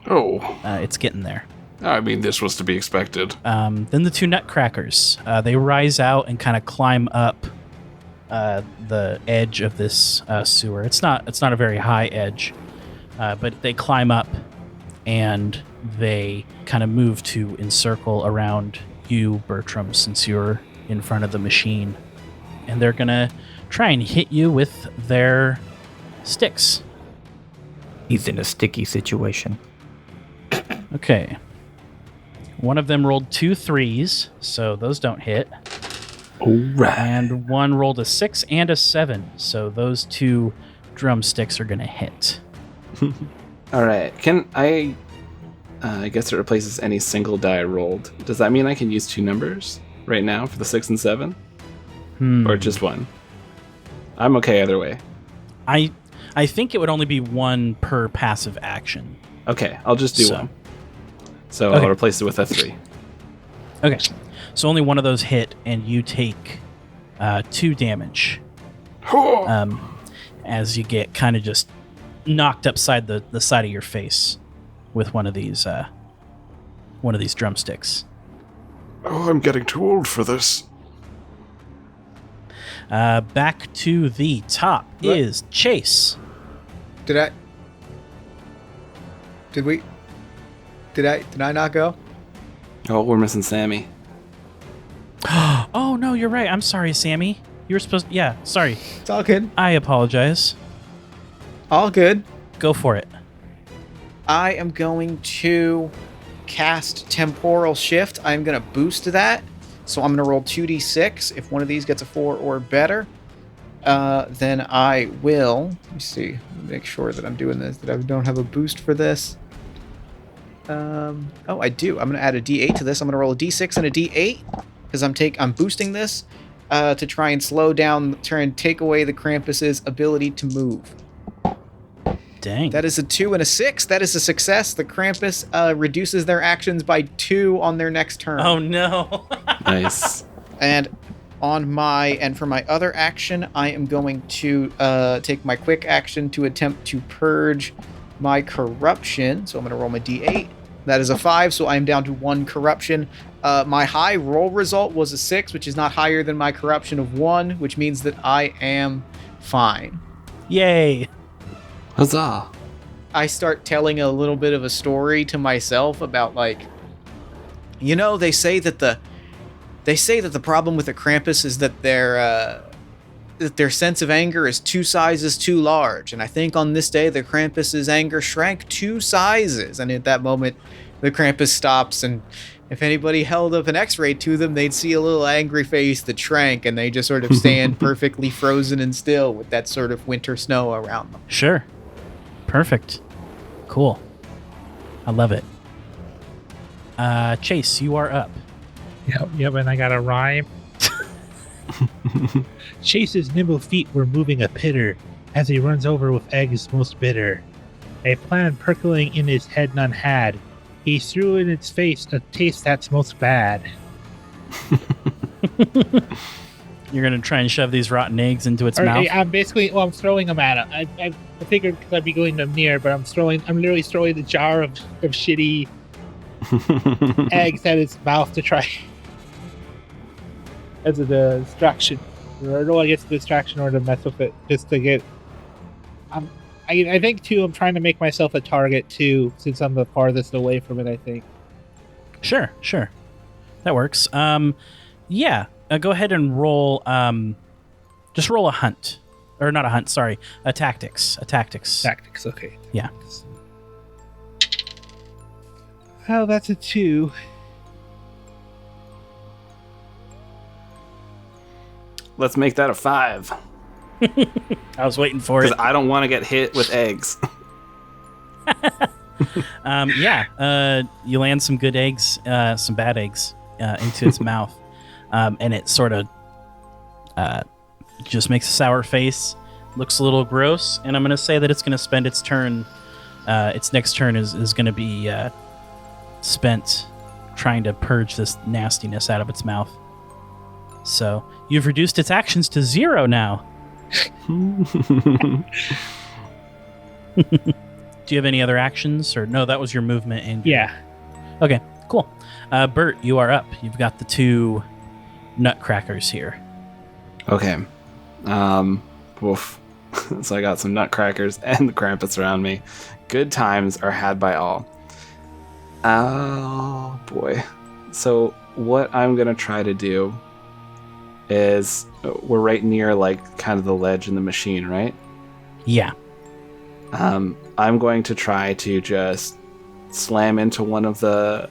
it's getting there. I mean, this was to be expected. Then the 2 nutcrackers, they rise out and kind of climb up the edge of this sewer. It's not a very high edge, but they climb up and they kind of move to encircle around you, Bertram, since you're in front of the machine, and they're gonna try and hit you with their sticks. He's in a sticky situation. Okay. One of them rolled 2 3s, so those don't hit. All right. And one rolled a 6 and a 7, so those 2 drumsticks are going to hit. All right. Can I guess it replaces any single die rolled. Does that mean I can use 2 numbers right now for the 6 and 7? Or just 1? I'm okay either way. I think it would only be 1 per passive action. Okay, I'll just do 1. So Okay. I'll replace it with a 3. Okay. So only one of those hit, and you take 2 damage. As you get kind of just knocked upside the side of your face with one of these drumsticks. Oh, I'm getting too old for this. Back to the top is Chase. Did I not go? Oh, we're missing Sammy. Oh, no, you're right. I'm sorry, Sammy. You were supposed... Yeah, sorry. It's all good. I apologize. All good. Go for it. I am going to cast Temporal Shift. I'm going to boost that. So I'm going to roll 2d6. If one of these gets a 4 or better, then I will... Let me see. Make sure that I'm doing this, that I don't have a boost for this. Oh, I do. I'm going to add a d8 to this. I'm going to roll a d6 and a d8 because I'm boosting this to try and try and take away the Krampus's ability to move. Dang. That is a 2 and a 6. That is a success. The Krampus reduces their actions by 2 on their next turn. Oh, no. Nice. And for my other action, I am going to take my quick action to attempt to purge my corruption. So I'm going to roll my d8. That is a 5, so I am down to 1 corruption. My high roll result was a 6, which is not higher than my corruption of 1, which means that I am fine. Yay. Huzzah. I start telling a little bit of a story to myself about, like, they say that the problem with the Krampus is that that their sense of anger is 2 sizes too large. And I think on this day, the Krampus's anger shrank 2 sizes. And at that moment, the Krampus stops, and if anybody held up an X-ray to them, they'd see a little angry face that shrank, and they just sort of stand perfectly frozen and still with that sort of winter snow around them. Sure. Perfect. Cool. I love it. Chase, you are up. Yep, and I got a rhyme. Chase's nimble feet were moving a pitter as he runs over with eggs most bitter. A plan percolating in his head none had. He threw in its face a taste that's most bad. You're going to try and shove these rotten eggs into its mouth? I'm throwing them at him. I figured because I'd be going them near, but I'm literally throwing the jar of shitty eggs at its mouth to try as a distraction. Or no, I guess a distraction or to mess with it, just to get... I think, too, I'm trying to make myself a target, too, since I'm the farthest away from it, I think. Sure. That works. Yeah, go ahead and roll, just roll a hunt. Or not a hunt, sorry, a tactics. Tactics, okay. Yeah. Oh, that's a 2. Let's make that a 5. I was waiting for it. Because I don't want to get hit with eggs. You land some good eggs, some bad eggs, into its mouth, and it sort of just makes a sour face, looks a little gross, and I'm going to say that it's going to spend its turn. Its next turn is going to be spent trying to purge this nastiness out of its mouth. So you've reduced its actions to 0 now. Do you have any other actions, or no? That was your movement. And yeah. Okay, cool. Bert, you are up. You've got the 2 nutcrackers here. Okay. Woof. So I got some nutcrackers and the Krampus around me. Good times are had by all. Oh boy. So what I'm gonna try to do is, we're right near like kind of the ledge in the machine, right? Yeah. I'm going to try to just slam into one of the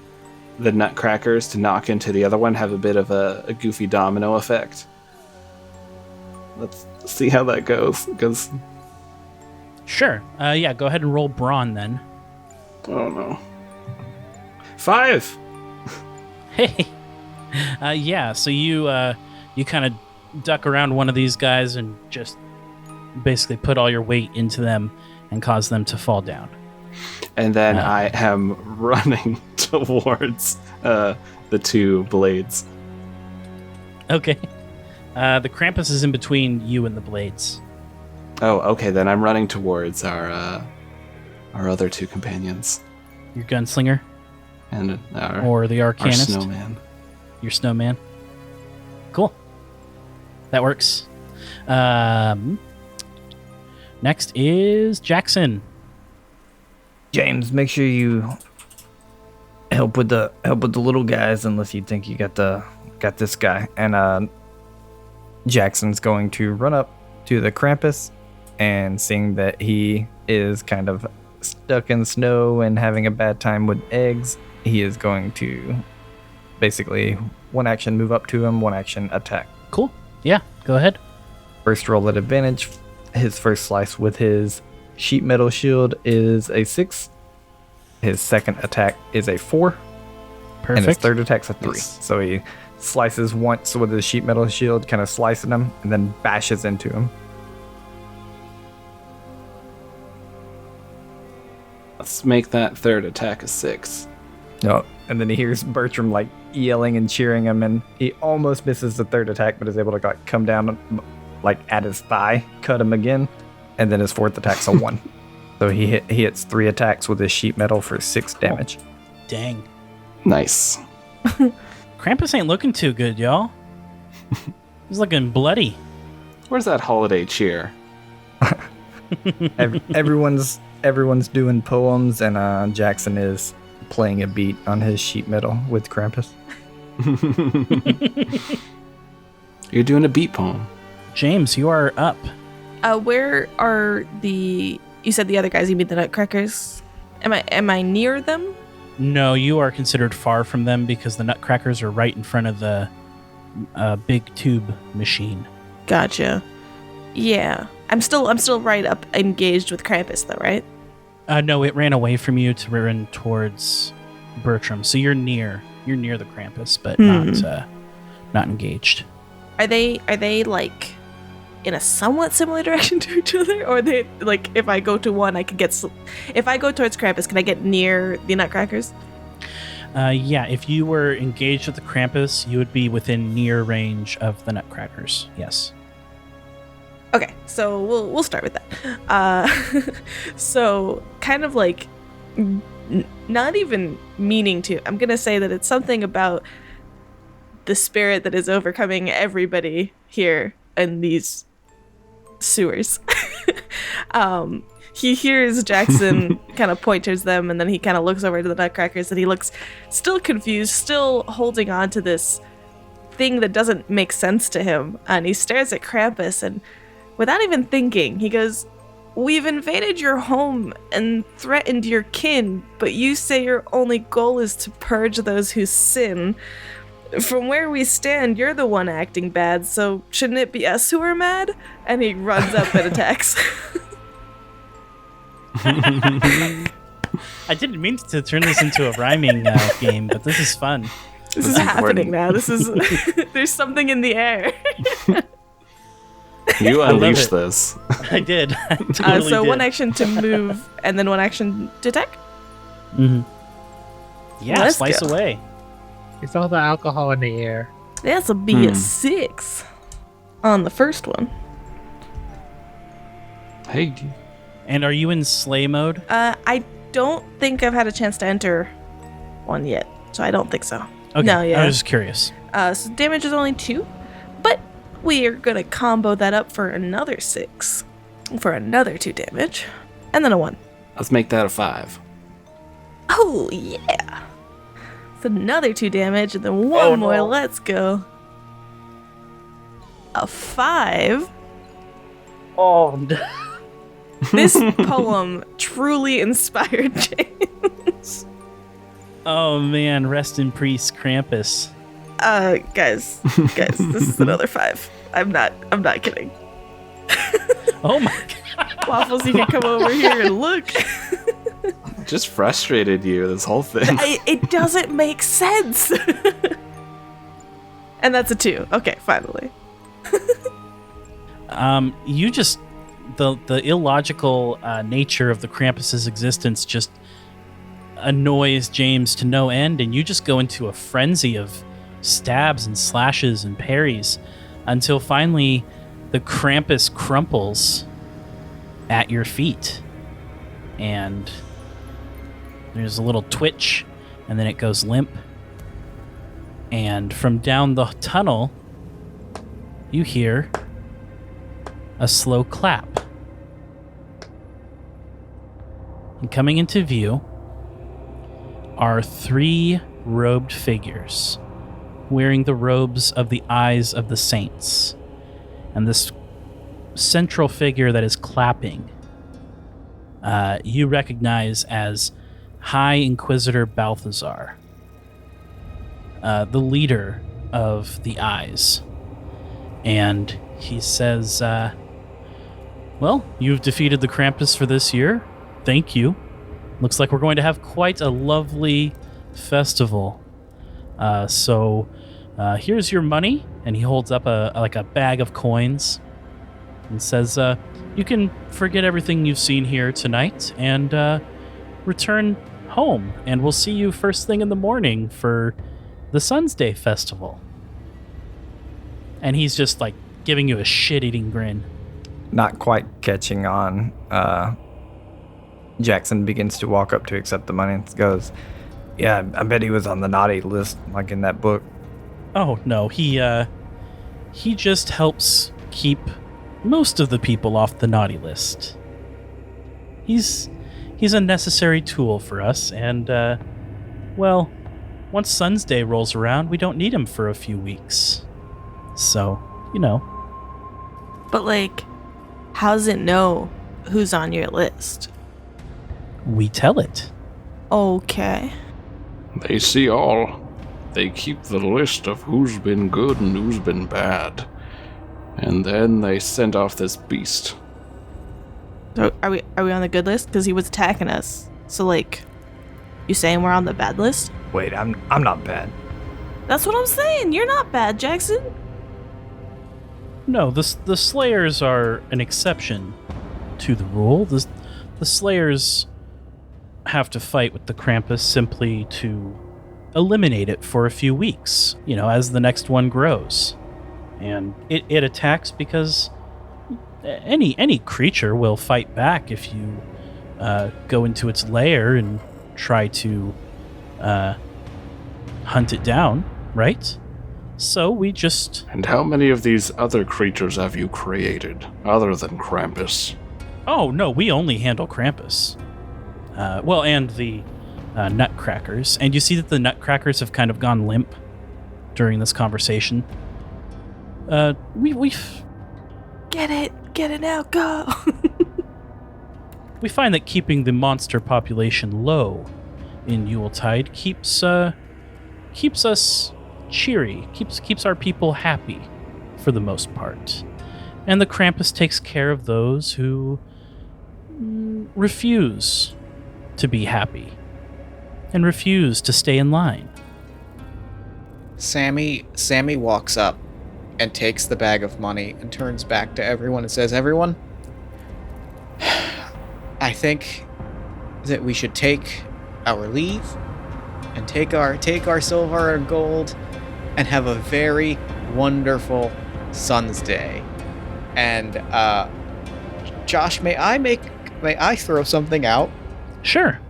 nutcrackers to knock into the other one, have a bit of a goofy domino effect. Let's see how that goes. Because Sure. Yeah, go ahead and roll brawn then. oh no, 5. Hey. Yeah, so you kind of duck around one of these guys and just basically put all your weight into them and cause them to fall down. And then I am running towards the 2 blades. Okay. The Krampus is in between you and the blades. Oh, okay. Then I'm running towards our other 2 companions Your gunslinger and or the our arcanist. snowman. Your snowman. Cool. That works. Next is Jackson. James, make sure you help with the little guys unless you think you got this guy. And Jackson's going to run up to the Krampus, and seeing that he is kind of stuck in snow and having a bad time with eggs, he is going to basically 1 action move up to him, 1 action attack. Cool. Yeah, go ahead. First roll at advantage. His first slice with his sheet metal shield is a 6. His second attack is a 4. Perfect. And his third attack's a 3. Nice. So he slices once with his sheet metal shield, kind of slicing him, and then bashes into him. Let's make that third attack a 6. No, and then he hears Bertram like yelling and cheering him, and he almost misses the third attack, but is able to like come down like at his thigh, cut him again, and then his fourth attack's a 1. So he hits 3 attacks with his sheet metal for 6 damage. Dang. Nice. Krampus ain't looking too good, y'all. He's looking bloody. Where's that holiday cheer? Everyone's doing poems, and Jackson is playing a beat on his sheet metal with Krampus. You're doing a beat poem. James, you are up. Where are you said the other guys, you mean the Nutcrackers? Am I near them? No, you are considered far from them because the Nutcrackers are right in front of the big tube machine. Gotcha. Yeah. I'm still right up engaged with Krampus though, right? No, it ran away from you to run towards Bertram. So you're near the Krampus, but not engaged. Are they like in a somewhat similar direction to each other, or are they like if I go to one, I could get? If I go towards Krampus, can I get near the Nutcrackers? Yeah, if you were engaged with the Krampus, you would be within near range of the Nutcrackers. Yes. Okay, so we'll start with that. So kind of like not even meaning to. I'm gonna say that it's something about the spirit that is overcoming everybody here in these sewers. He hears Jackson kind of point towards them, and then he kind of looks over to the Nutcrackers, and he looks still confused, still holding on to this thing that doesn't make sense to him. And he stares at Krampus, and without even thinking, he goes, "We've invaded your home and threatened your kin, but you say your only goal is to purge those who sin. From where we stand, you're the one acting bad, so shouldn't it be us who are mad?" And he runs up and attacks. I didn't mean to turn this into a rhyming game, but this is fun. This is happening now. This is there's something in the air. You unleashed this. I did. I totally so did. one action to move, and then one action to attack. Mm-hmm. Yeah, Let's slice go. away. It's all the alcohol in the air. That's a be a 6 on the first one. Hey, And are you in sleigh mode? I don't think I've had a chance to enter one yet, so I don't think so. Okay, No, yeah. I was just curious. So damage is only 2, but we are gonna combo that up for another 6, for another 2 damage, and then a 1. let's make that a 5. Oh yeah! It's another 2 damage, and then one more. Let's go. A 5. Oh, no. This poem truly inspired James. Oh man, rest in peace, Krampus. Guys, this is another 5. I'm not kidding. Oh my god. Waffles, you can come over here and look. Just frustrated you, this whole thing. It doesn't make sense. And that's a 2. Okay, finally. You just the illogical nature of the Krampus's existence just annoys James to no end, and you just go into a frenzy of stabs and slashes and parries until finally the Krampus crumples at your feet, and there's a little twitch, and then it goes limp, and from down the tunnel you hear a slow clap. And coming into view are 3 robed figures wearing the robes of the eyes of the saints. And this central figure that is clapping, you recognize as High Inquisitor Balthazar, the leader of the eyes. And he says, well, you've defeated the Krampus for this year. Thank you. Looks like we're going to have quite a lovely festival. So here's your money. And he holds up a bag of coins and says, you can forget everything you've seen here tonight and return home. And we'll see you first thing in the morning for the Sun's Day Festival. And he's just like giving you a shit-eating grin. Not quite catching on, Jackson begins to walk up to accept the money and goes, "Yeah, I bet he was on the naughty list, like in that book." Oh no, he just helps keep most of the people off the naughty list. He's a necessary tool for us, and well, once Sun's Day rolls around, we don't need him for a few weeks. So, you know. But, like, how does it know who's on your list? We tell it. Okay. They see all. They keep the list of who's been good and who's been bad. And then they send off this beast. So are we on the good list? Because he was attacking us. So, like, you saying we're on the bad list? Wait, I'm not bad. That's what I'm saying. You're not bad, Jackson. No, the Slayers are an exception to the rule. The Slayers have to fight with the Krampus simply to eliminate it for a few weeks, as the next one grows. And it attacks because any creature will fight back if you go into its lair and try to hunt it down, right? So we just... And how many of these other creatures have you created, other than Krampus? Oh, no, we only handle Krampus. And the Nutcrackers. And you see that the Nutcrackers have kind of gone limp during this conversation. We've... Get it now, go. We find that keeping the monster population low in Yuletide keeps us cheery, keeps our people happy for the most part. And the Krampus takes care of those who refuse to be happy and refuse to stay in line. Sammy walks up and takes the bag of money and turns back to everyone and says, "Everyone, I think that we should take our leave and take our silver and gold and have a very wonderful Sun's Day. And Josh, may I throw something out? Sure.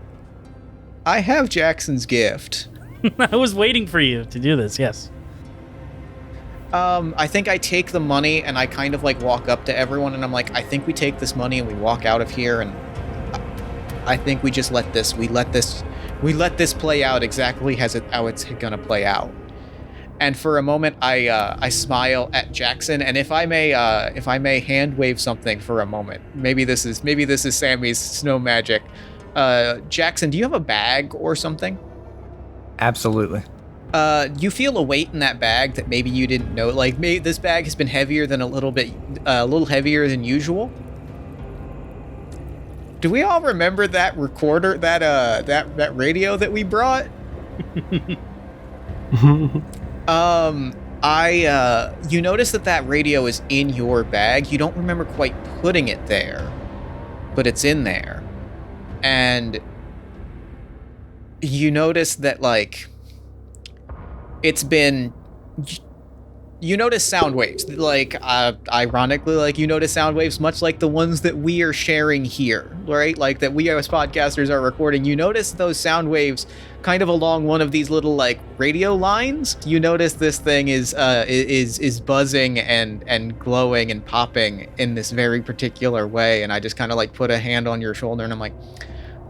I have Jackson's gift. I was waiting for you to do this, yes. I think I take the money and I kind of like walk up to everyone and I'm like, I think we take this money and we walk out of here, and I think we just let this play out exactly how it's gonna play out. And for a moment, I smile at Jackson, and if I may hand wave something for a moment, maybe this is Sammy's snow magic. Jackson, do you have a bag or something? Absolutely. You feel a weight in that bag that maybe you didn't know. Like, maybe this bag has been heavier than a little heavier than usual. Do we all remember that recorder, that radio that we brought? You notice that radio is in your bag. You don't remember quite putting it there, but it's in there. And you notice that, like, you notice sound waves, like, ironically, like, you notice sound waves much like the ones that we are sharing here, right? Like, that we as podcasters are recording. You notice those sound waves kind of along one of these little, like, radio lines. You notice this thing is buzzing and glowing and popping in this very particular way. And I just kind of, like, put a hand on your shoulder and I'm like,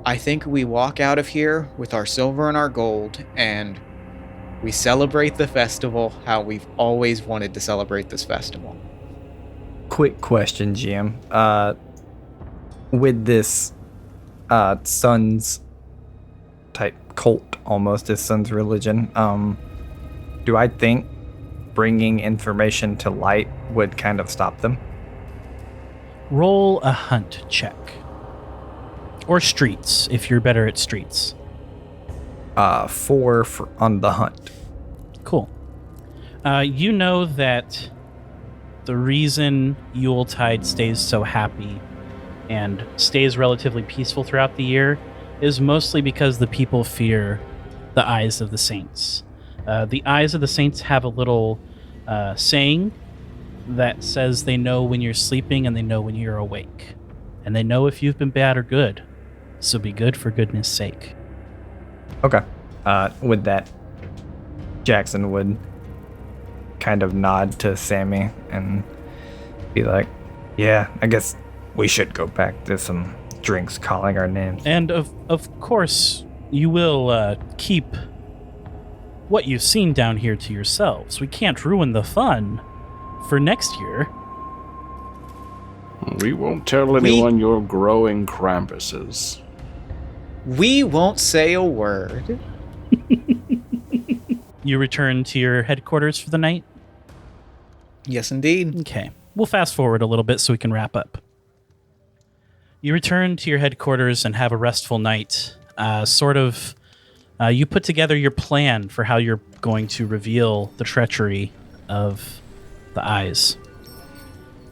I think we walk out of here with our silver and our gold, and we celebrate the festival how we've always wanted to celebrate this festival. Quick question, GM. With this Sun's type cult, almost, is Sun's religion, do I think bringing information to light would kind of stop them? Roll a hunt check. Or streets, if you're better at streets. 4 on the hunt. Cool. You know that the reason Yuletide stays so happy and stays relatively peaceful throughout the year is mostly because the people fear the eyes of the saints. The eyes of the saints have a little saying that says they know when you're sleeping and they know when you're awake. And they know if you've been bad or good. So be good for goodness sake. Okay. With that, Jackson would kind of nod to Sammy and be like, yeah, I guess we should go back to some drinks calling our names. And of course, you will keep what you've seen down here to yourselves. We can't ruin the fun for next year. We won't tell anyone you're growing Krampuses. We won't say a word. You return to your headquarters for the night? Yes, indeed. Okay. We'll fast forward a little bit so we can wrap up. You return to your headquarters and have a restful night. You put together your plan for how you're going to reveal the treachery of the eyes.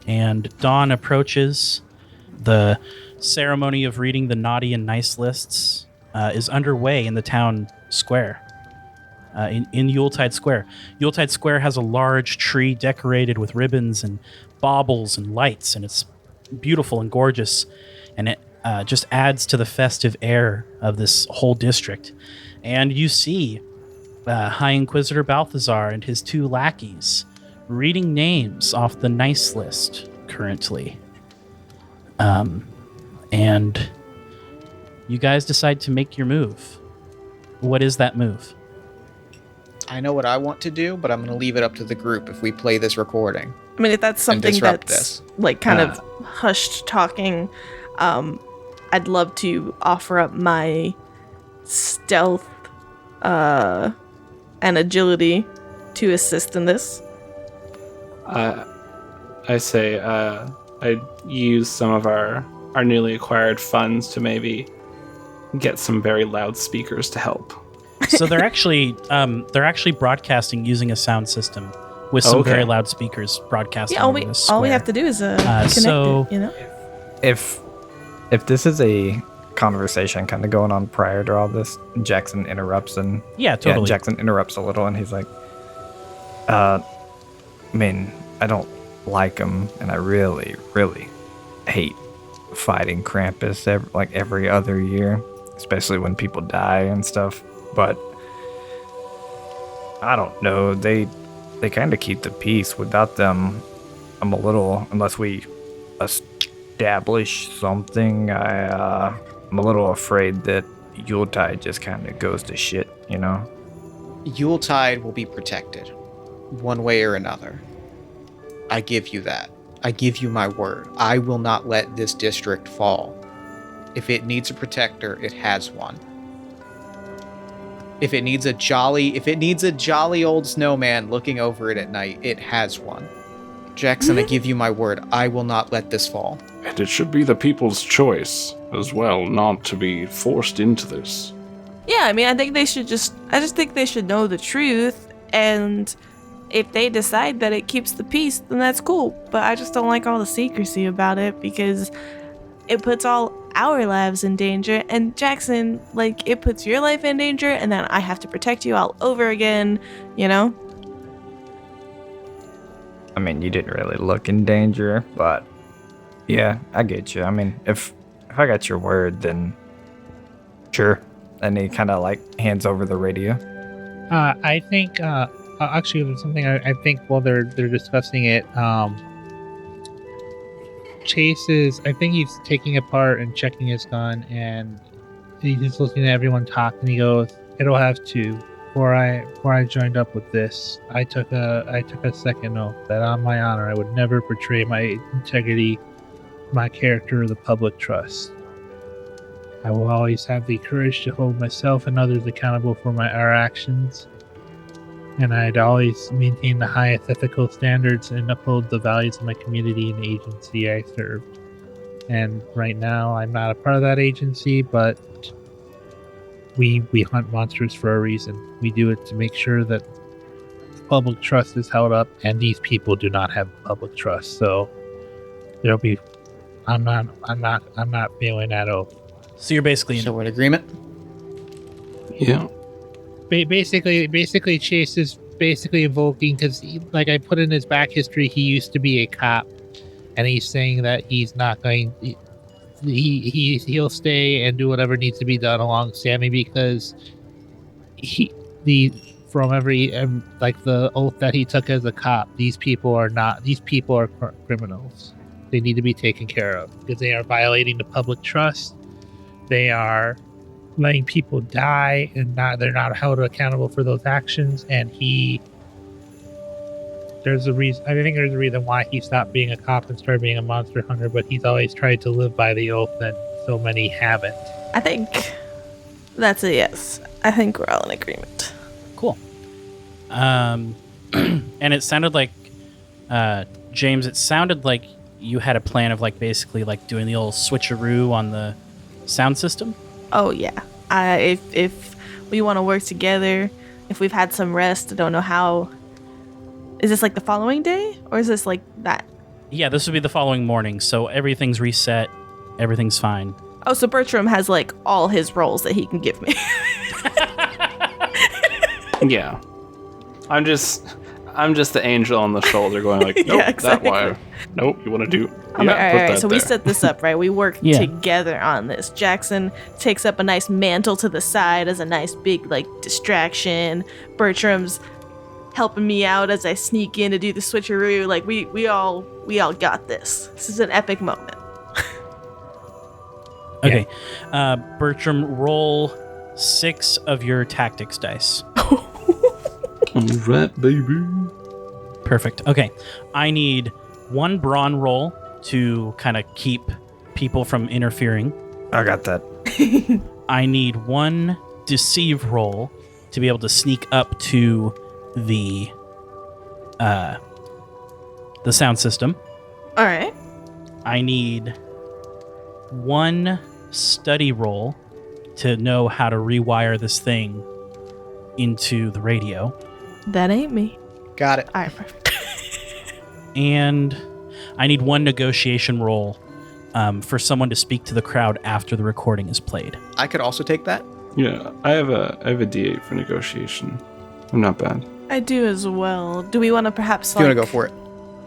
And dawn approaches. The ceremony of reading the naughty and nice lists is underway in the town square. In Yuletide Square. Yuletide Square has a large tree decorated with ribbons and baubles and lights, and it's beautiful and gorgeous, and it just adds to the festive air of this whole district. And you see High Inquisitor Balthazar and his 2 lackeys reading names off the nice list currently. And you guys decide to make your move. What is that move? I know what I want to do, but I'm going to leave it up to the group if we play this recording. I mean, if that's something disrupt that's this. like kind of hushed talking, I'd love to offer up my stealth and agility to assist in this. I say I use some of our newly acquired funds to maybe get some very loud speakers to help. So they're actually broadcasting using a sound system with some very loud speakers broadcasting. Yeah, all we have to do is connect so- it, you know? If this is a conversation kind of going on prior to all this, Jackson interrupts and Jackson interrupts a little and he's like, I mean, I don't like him, and I really, really hate fighting Krampus every other year, especially when people die and stuff. But I don't know, they kind of keep the peace. Without them, I'm a little, unless we establish something, I'm a little afraid that Yuletide just kind of goes to shit, you know? Yuletide will be protected, one way or another. I give you that. I give you my word. I will not let this district fall. If it needs a protector, it has one. If it needs a jolly old snowman looking over it at night, it has one. Jackson, I give you my word. I will not let this fall. And it should be the people's choice as well, not to be forced into this. Yeah, I mean, I just think they should know the truth, and if they decide that it keeps the peace, then that's cool. But I just don't like all the secrecy about it, because it puts all our lives in danger, and Jackson, like, it puts your life in danger, and then I have to protect you all over again, you know? I mean, you didn't really look in danger, but yeah, I get you. I mean, if I got your word, then sure. And he kind of like hands over the radio. I think actually there's something I think while they're discussing it. Chase is, I think he's taking apart and checking his gun, and he's just listening to everyone talk, and he goes, "It'll have to." Before I joined up with this, I took a second oath that on my honor I would never betray my integrity, my character, or the public trust. I will always have the courage to hold myself and others accountable for our actions, and I'd always maintain the highest ethical standards and uphold the values of my community and the agency I serve. And right now, I'm not a part of that agency, but we hunt monsters for a reason. We do it to make sure that public trust is held up, and these people do not have public trust. So there'll be, I'm not failing that oath. So you're basically So we're in agreement? Yeah. Basically, Chase is basically invoking, because like I put in his back history, he used to be a cop, and he's saying that he's not going. He'll stay and do whatever needs to be done along Sammy, because the oath that he took as a cop, these people are criminals. They need to be taken care of because they are violating the public trust. They are letting people die, and they're not held accountable for those actions. And he there's a reason. I think there's a reason why he stopped being a cop and started being a monster hunter. But he's always tried to live by the oath that so many haven't. I think that's a yes. I think we're all in agreement. Cool. And it sounded like, James, it sounded like you had a plan of like basically like doing the old switcheroo on the sound system. Oh yeah. If we want to work together, if we've had some rest, I don't know how. Is this like the following day or is this like that? Yeah, this would be the following morning, so everything's reset, everything's fine. Oh, so Bertram has like all his roles that he can give me. Yeah. I'm just the angel on the shoulder going like, nope, Yeah, exactly. that wire. Nope, you want to do? I'm like, all put right, that so we there. set this up, right? We work Yeah. together on this. Jackson takes up a nice mantle to the side as a nice big like distraction. Bertram's helping me out as I sneak in to do the switcheroo. Like we all got this. This is an epic moment. Okay. Bertram, roll 6 of your tactics dice. All right, baby. Perfect. Okay. I need 1 brawn roll to kind of keep people from interfering. I got that. I need 1 deceive roll to be able to sneak up to the sound system. All right. I need 1 study roll to know how to rewire this thing into the radio. That ain't me. Got it. All right, perfect. And I need 1 negotiation roll for someone to speak to the crowd after the recording is played. I could also take that. Yeah, I have a D8 for negotiation. I'm not bad. I do as well. Do we want to perhaps If you like want to go for it.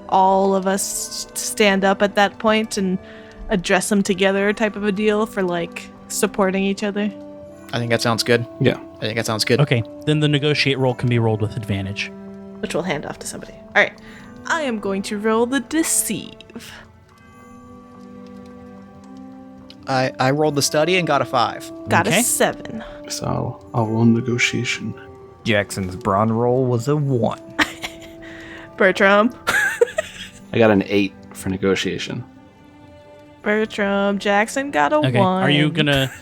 all of us stand up at that point and address them together type of a deal for like supporting each other? I think that sounds good. Yeah. I think that sounds good. Okay, then the negotiate roll can be rolled with advantage. Which we'll hand off to somebody. All right. I am going to roll the deceive. I rolled the study and got a 5. Got Okay. a 7. So I'll roll negotiation. Jackson's brawn roll was a 1. Bertram. I got an 8 for negotiation. Bertram. Jackson got a Okay, 1. are you gonna...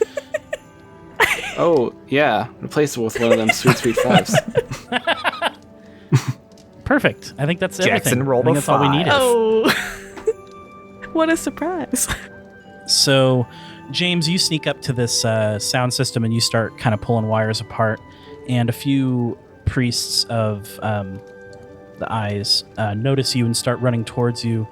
Oh, yeah. Replace it with one of them sweet 5s. Perfect. I think that's Jackson everything. rolled I a think that's all we 5. needed. Oh. What a surprise. So, James, you sneak up to this sound system and you start kind of pulling wires apart. And a few priests of the eyes notice you and start running towards you.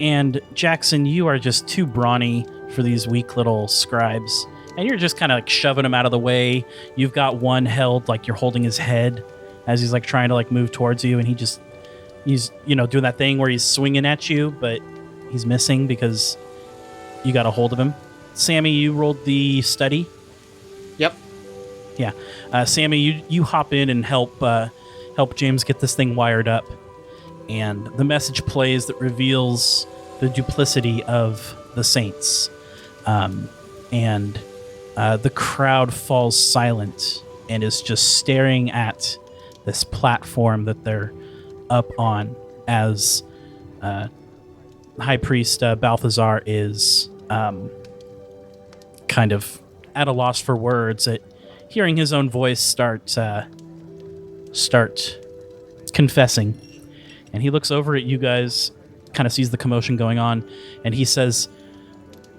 And Jackson, you are just too brawny for these weak little scribes. And you're just kind of like shoving him out of the way. You've got one held like you're holding his head as he's like trying to like move towards you. And he's doing that thing where he's swinging at you, but he's missing because you got a hold of him. Sammy, you rolled the study. Yep. Yeah. Sammy, you hop in and help James get this thing wired up. And the message plays that reveals the duplicity of the saints. And the crowd falls silent and is just staring at this platform that they're up on as High Priest Balthazar is kind of at a loss for words at hearing his own voice start confessing. And he looks over at you guys, kind of sees the commotion going on, and he says,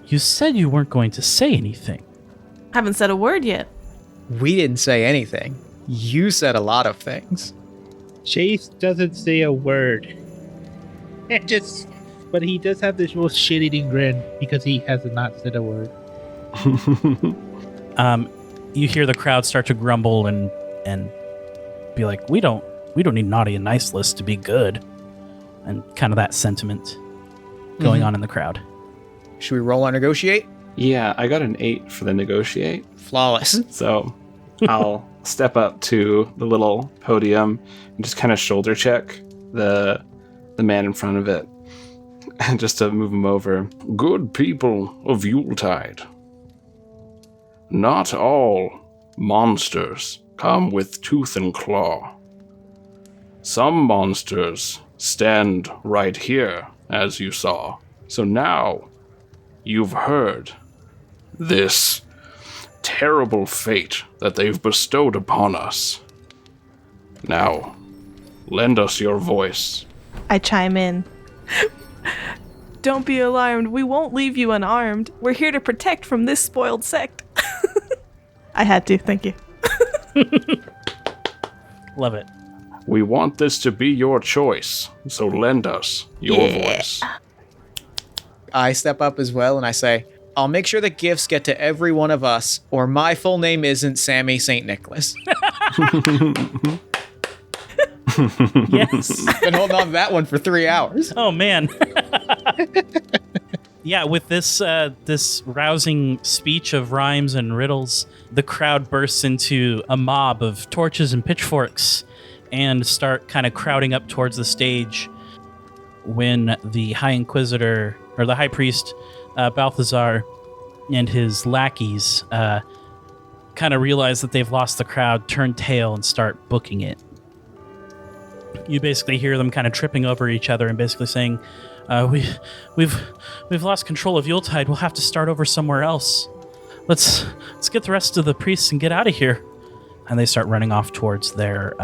"You said you weren't going to say anything." Haven't said a word yet. We didn't say anything. You said a lot of things. Chase doesn't say a word. But he does have this real shit-eating grin because he has not said a word. You hear the crowd start to grumble and be like, we don't need naughty and nice lists to be good, and kind of that sentiment going on in the crowd. Should we roll or negotiate? Yeah, I got an 8 for the negotiate. Flawless. So I'll step up to the little podium and just kind of shoulder check the man in front of it. And just to move him over. Good people of Yuletide. Not all monsters come with tooth and claw. Some monsters stand right here, as you saw. So now you've heard this terrible fate that they've bestowed upon us. Now, lend us your voice. I chime in. Don't be alarmed. We won't leave you unarmed. We're here to protect from this spoiled sect. I had to. Thank you. Love it. We want this to be your choice, so lend us your voice. I step up as well and I say, I'll make sure the gifts get to every one of us, or my full name isn't Sammy St. Nicholas. Yes. Been holding on to that one for 3 hours. Oh, man. Yeah, with this this rousing speech of rhymes and riddles, the crowd bursts into a mob of torches and pitchforks and start kind of crowding up towards the stage when the High Inquisitor, or the High Priest, Balthazar, and his lackeys kind of realize that they've lost the crowd, turn tail, and start booking it. You basically hear them kind of tripping over each other and basically saying, we've lost control of Yuletide. We'll have to start over somewhere else. Let's get the rest of the priests and get out of here. And they start running off towards their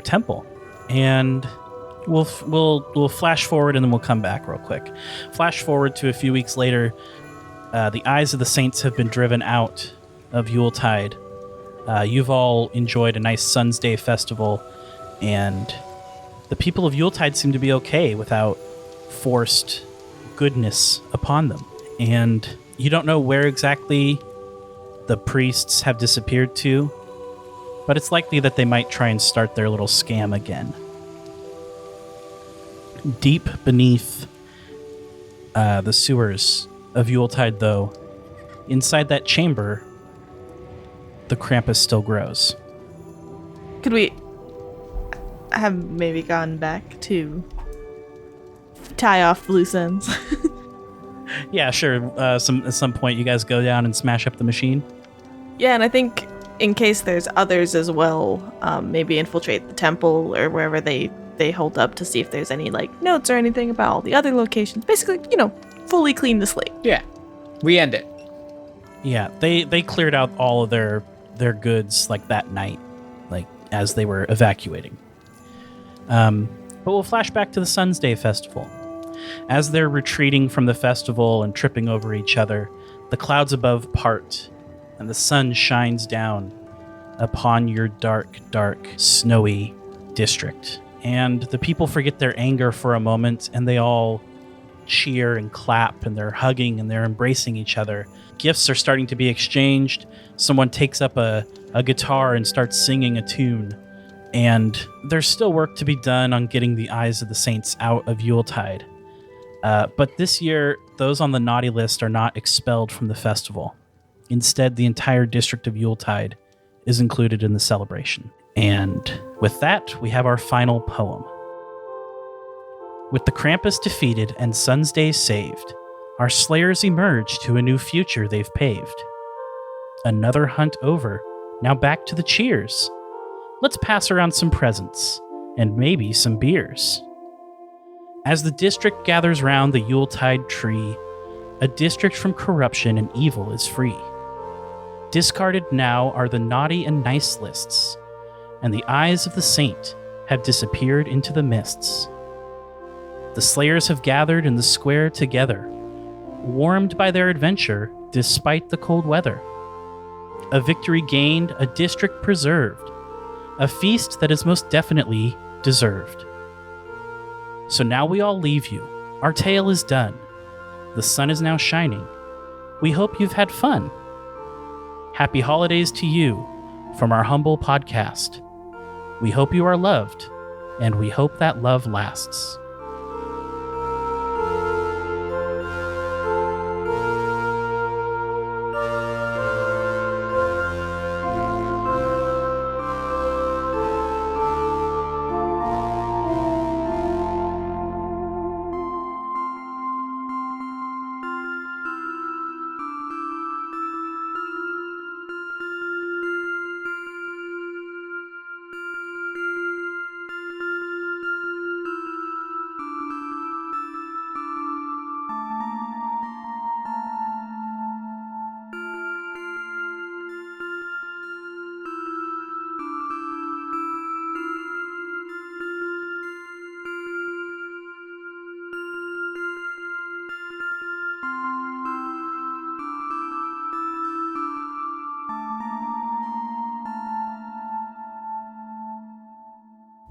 temple. And we'll flash forward and then we'll come back real quick. Flash forward to a few weeks later. The eyes of the saints have been driven out of Yuletide. You've all enjoyed a nice Sun's Day festival, and the people of Yuletide seem to be okay without forced goodness upon them. And you don't know where exactly the priests have disappeared to, but it's likely that they might try and start their little scam again. Deep beneath the sewers of Yuletide, though, inside that chamber, the Krampus still grows. Could we have maybe gone back to tie off loose ends? Yeah, sure. At some point, you guys go down and smash up the machine. Yeah, and I think in case there's others as well, maybe infiltrate the temple or wherever they hold up to see if there's any like notes or anything about all the other locations. Basically, fully clean the slate. Yeah, we end it. Yeah, they cleared out all of their goods like that night, like as they were evacuating. But we'll flash back to the Sun's Day Festival. As they're retreating from the festival and tripping over each other, the clouds above part, and the sun shines down upon your dark, dark, snowy district. And the people forget their anger for a moment, and they all cheer and clap, and they're hugging and they're embracing each other. Gifts are starting to be exchanged. Someone takes up a guitar and starts singing a tune. And there's still work to be done on getting the eyes of the saints out of Yuletide. But this year, those on the naughty list are not expelled from the festival. Instead, the entire district of Yuletide is included in the celebration. And with that, we have our final poem. With the Krampus defeated and Sun's Day saved, our slayers emerge to a new future they've paved. Another hunt over, now back to the cheers. Let's pass around some presents, and maybe some beers. As the district gathers round the Yuletide tree, a district from corruption and evil is free. Discarded now are the naughty and nice lists, and the eyes of the saint have disappeared into the mists. The slayers have gathered in the square together, warmed by their adventure despite the cold weather. A victory gained, a district preserved, a feast that is most definitely deserved. So now we all leave you. Our tale is done. The sun is now shining. We hope you've had fun. Happy holidays to you from our humble podcast. We hope you are loved, and we hope that love lasts.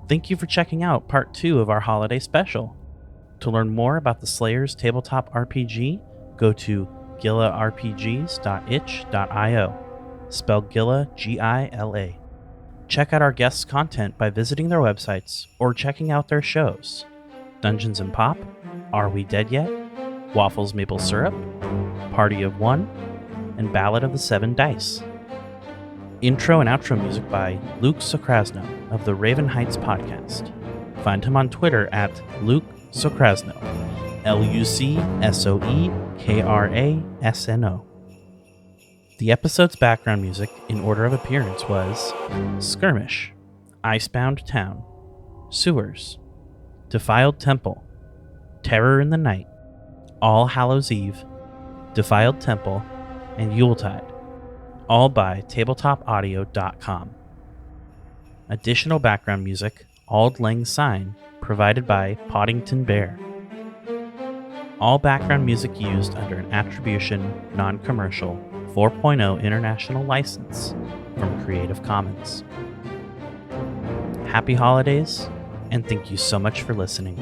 Thank you for checking out part 2 of our holiday special. To learn more about the Slayers Tabletop RPG, go to gilarpgs.itch.io. Spelled Gila, Gila. Check out our guests' content by visiting their websites or checking out their shows. Dungeons and Pop, Are We Dead Yet?, Waffles Maple Syrup, Party of One, and Ballad of the 7 Dice. Intro and outro music by Luke Sokrasno of the Raven Heights podcast. Find him on Twitter at Luke Sokrasno, LuCSoeKrasno. The episode's background music in order of appearance was Skirmish, Icebound Town, Sewers, Defiled Temple, Terror in the Night, All Hallows Eve, Defiled Temple, and Yuletide, all by tabletopaudio.com. Additional background music, Auld Lang Syne, provided by Poddington Bear. All background music used under an Attribution, Non-Commercial, 4.0 International License from Creative Commons. Happy holidays, and thank you so much for listening.